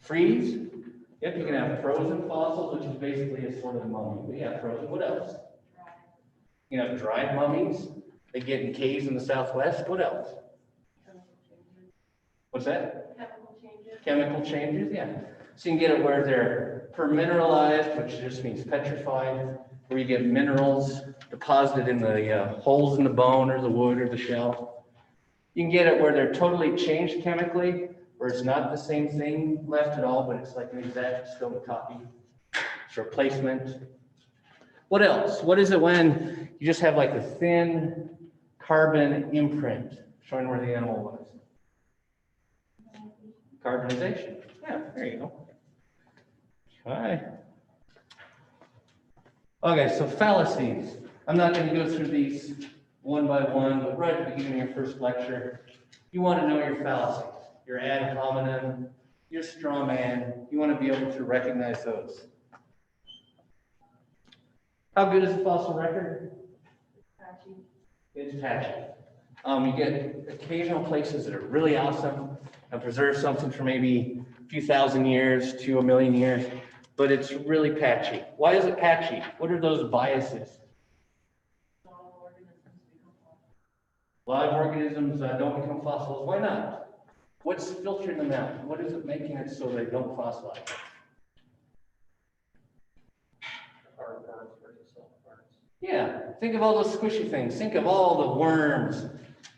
Freeze. Yep, you can have frozen fossils, which is basically a sort of mummy. But yeah, frozen. What else? You can have dried mummies. They get in caves in the Southwest. What else? What's that? Chemical changes. Chemical changes, yeah. So you can get it where they're permineralized, which just means petrified, where you get minerals deposited in the holes in the bone or the wood or the shell. You can get it where they're totally changed chemically, where it's not the same thing left at all, but it's like an exact stone copy. It's replacement. What else? What is it when you just have like a thin carbon imprint showing where the animal was? Carbonization. Yeah, there you go. Okay. Okay, so fallacies. I'm not going to go through these one by one, but right at the beginning of your first lecture, you want to know your fallacies. Your ad hominem, your straw man. You want to be able to recognize those. How good is the fossil record? Patchy. It's patchy. You get occasional places that are really awesome and preserve something for maybe few thousand years to a million years, but it's really patchy. Why is it patchy? What are those biases? Live organisms don't become fossils. Why not? What's filtering them out? What is it making it so they don't fossilize? Hard parts versus soft parts. Yeah, think of all those squishy things. Think of all the worms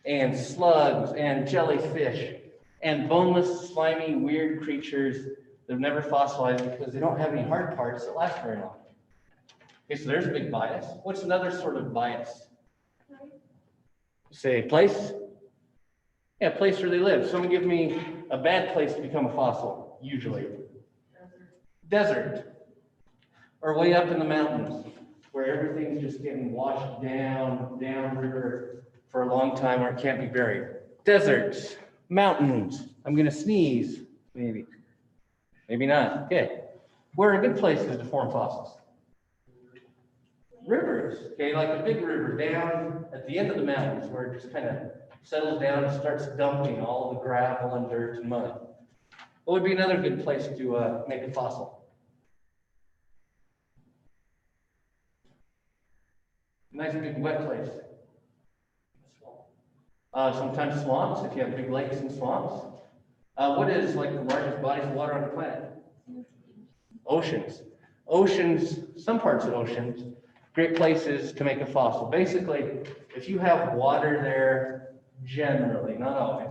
and slugs and jellyfish and boneless, slimy, weird creatures that have never fossilized because they don't have any hard parts that last very long. Okay, so there's a big bias. What's another sort of bias? Say place? Yeah, place where they live. Someone give me a bad place to become a fossil, usually. Desert. Or way up in the mountains, where everything's just getting washed down river for a long time where it can't be buried. Deserts, mountains. I'm gonna sneeze, maybe. Maybe not. Okay. Where are good places to form fossils? Rivers, okay, like a big river down at the end of the mountains where it just kind of settles down and starts dumping all the gravel and dirt and mud. What would be another good place to make a fossil? Nice big wet place. Sometimes swamps, if you have big lakes and swamps. What is like the largest bodies of water on the planet? Oceans. Oceans, some parts of oceans, great places to make a fossil. Basically, if you have water there, generally, not always,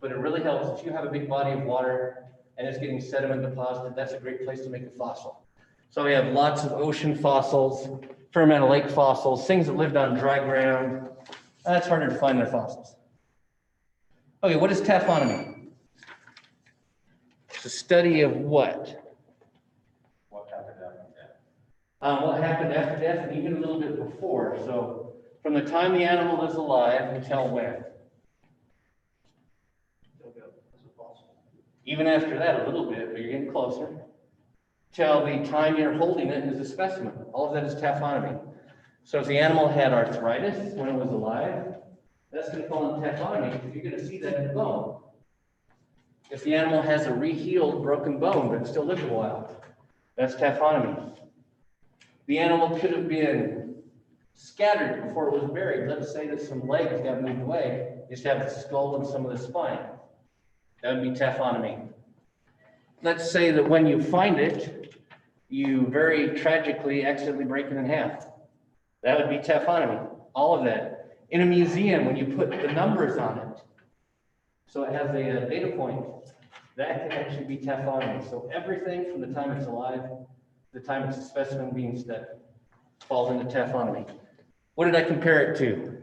but it really helps if you have a big body of water and it's getting sediment deposited, that's a great place to make a fossil. So we have lots of ocean fossils, fermented lake fossils, things that lived on dry ground. That's harder to find their fossils. Okay, what is taphonomy? It's the study of what? What happened after death? What happened after death and even a little bit before. So from the time the animal is alive until when? Even after that, a little bit, but you're getting closer. Till the time you're holding it as a specimen. All of that is taphonomy. So if the animal had arthritis when it was alive, that's going to fall in taphonomy because you're going to see that in the bone. If the animal has a rehealed broken bone but it still lives a while, that's taphonomy. The animal could have been scattered before it was buried. Let's say that some legs got moved away, you just have the skull and some of the spine. That would be taphonomy. Let's say that when you find it, you very tragically accidentally break it in half. That would be taphonomy. All of that. In a museum, when you put the numbers on it, so it has a data point, that can actually be taphonomy. So everything from the time it's alive to the time it's a specimen being studied falls into taphonomy. What did I compare it to?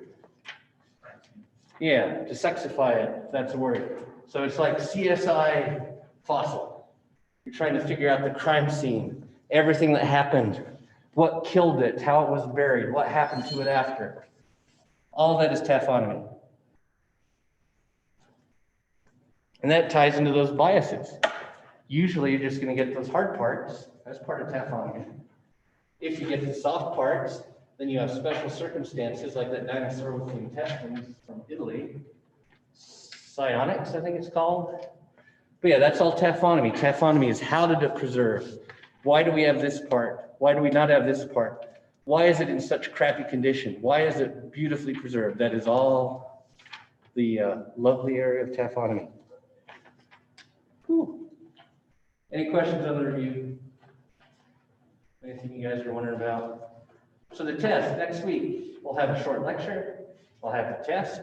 Yeah, to sexify it, if that's a word. So it's like CSI fossil. You're trying to figure out the crime scene, everything that happened, what killed it, how it was buried, what happened to it after. All that is taphonomy. And that ties into those biases. Usually you're just going to get those hard parts. That's part of taphonomy. If you get the soft parts, then you have special circumstances like that dinosaur with the intestines from Italy. Psionics, I think it's called. But yeah, that's all taphonomy. Taphonomy is how did it preserve? Why do we have this part? Why do we not have this part? Why is it in such crappy condition? Why is it beautifully preserved? That is all the lovely area of taphonomy. Whew. Any questions on the review? Anything you guys are wondering about? So the test, next week, we'll have a short lecture. We'll have the test.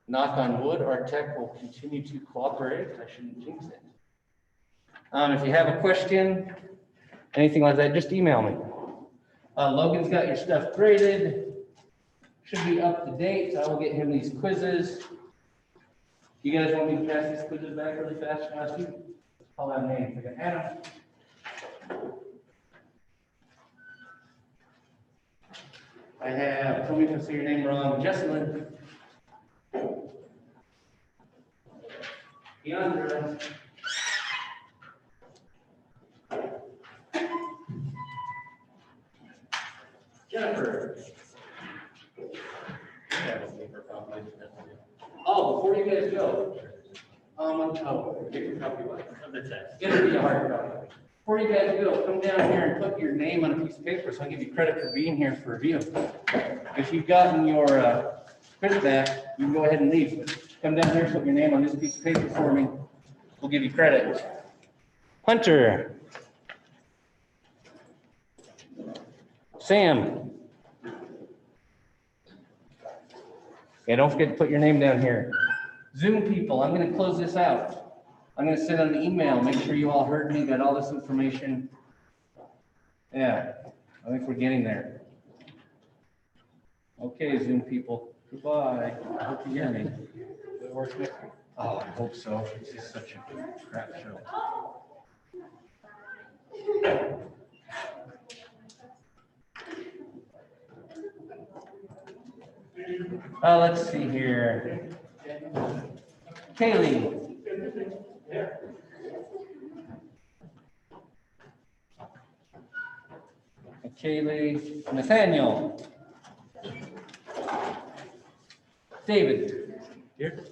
Knock on wood, our tech will continue to cooperate. I shouldn't jinx it. If you have a question, anything like that, just email me. Logan's got your stuff graded. Should be up to date. I will get him these quizzes. You guys want me to pass these quizzes back really fast? Last week? I'll have names. I got Adam. I have, tell me if I say your name wrong, Jesselyn. Keandra. Jennifer. Oh, before you guys go, oh, Get your copy of the text. It'll be a hard copy. Before you guys go, come down here and put your name on a piece of paper, so I'll give you credit for being here for review. If you've gotten your quiz back, you can go ahead and leave. But come down here, put your name on this piece of paper for me. We'll give you credit. Hunter. Sam. Yeah, don't forget to put your name down here. Zoom people, I'm gonna close this out. I'm gonna send an email, make sure you all heard me, got all this information. Yeah, I think we're getting there. Okay, Zoom people, goodbye. I hope you hear me. Oh, I hope so. This is such a crap show. Let's see here. Kaylee. Kaylee, Nathaniel. David. Here.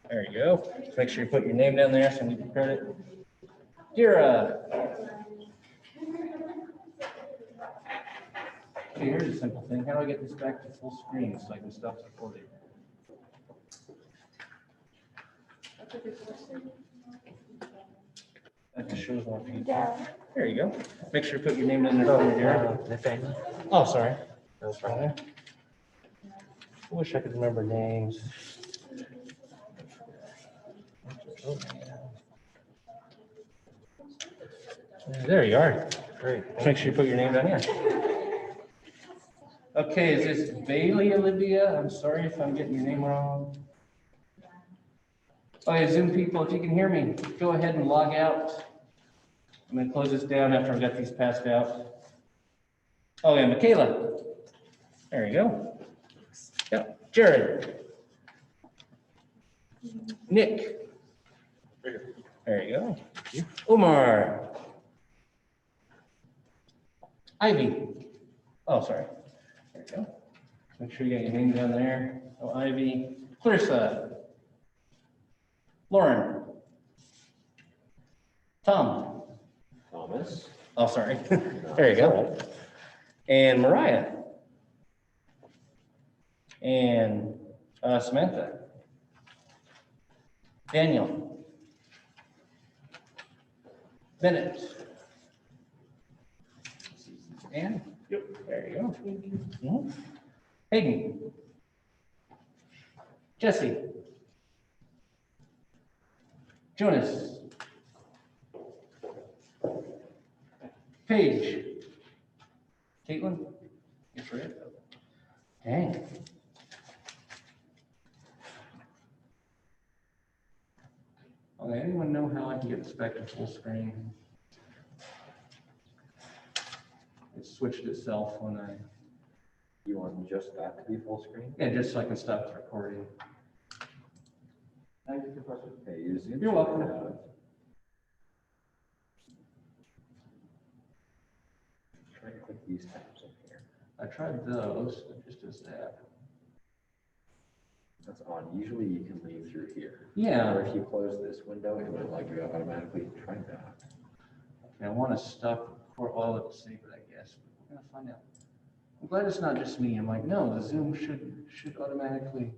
There you go. Make sure you put your name down there so we can credit. Dira. Okay, here's a simple thing. How do I get this back to full screen so I can stop recording? That just shows more people. There you go. Make sure you put your name down there. Nathaniel. Oh, sorry. That's right. I wish I could remember names. There you are. Great. Make sure you put your name down here. Okay, is this Bailey Olivia? I'm sorry if I'm getting your name wrong. Okay, Zoom people, if you can hear me, go ahead and log out. I'm gonna close this down after I've got these passed out. Oh yeah, Michaela. There you go. Yep, Jared. Nick. There you go. Umar. Ivy. Oh, sorry. There you go. Make sure you got your name down there. Oh, Ivy. Clarissa. Lauren. Tom. Thomas. Oh, sorry. There you go. And Mariah. And Samantha. Daniel. Bennett. And, yep, there you go. Mhm. Hayden. Jesse. Jonas. Paige. Caitlin? Yes, right. Dang. Okay, anyone know how I can get this back to full screen? It switched itself when I, You want just that to be full screen? yeah, just so I can stop the recording. Thank you for the question. Okay, your Zoom. You're welcome. Try to click these tabs up here. I tried those, it just does that. That's on. Usually you can leave through here. Yeah. Or if you close this window, it will like go automatically. Try that. I want to stop for all of it, save it, I guess. We're gonna find out. I'm glad it's not just me. I'm like, no, the Zoom should automatically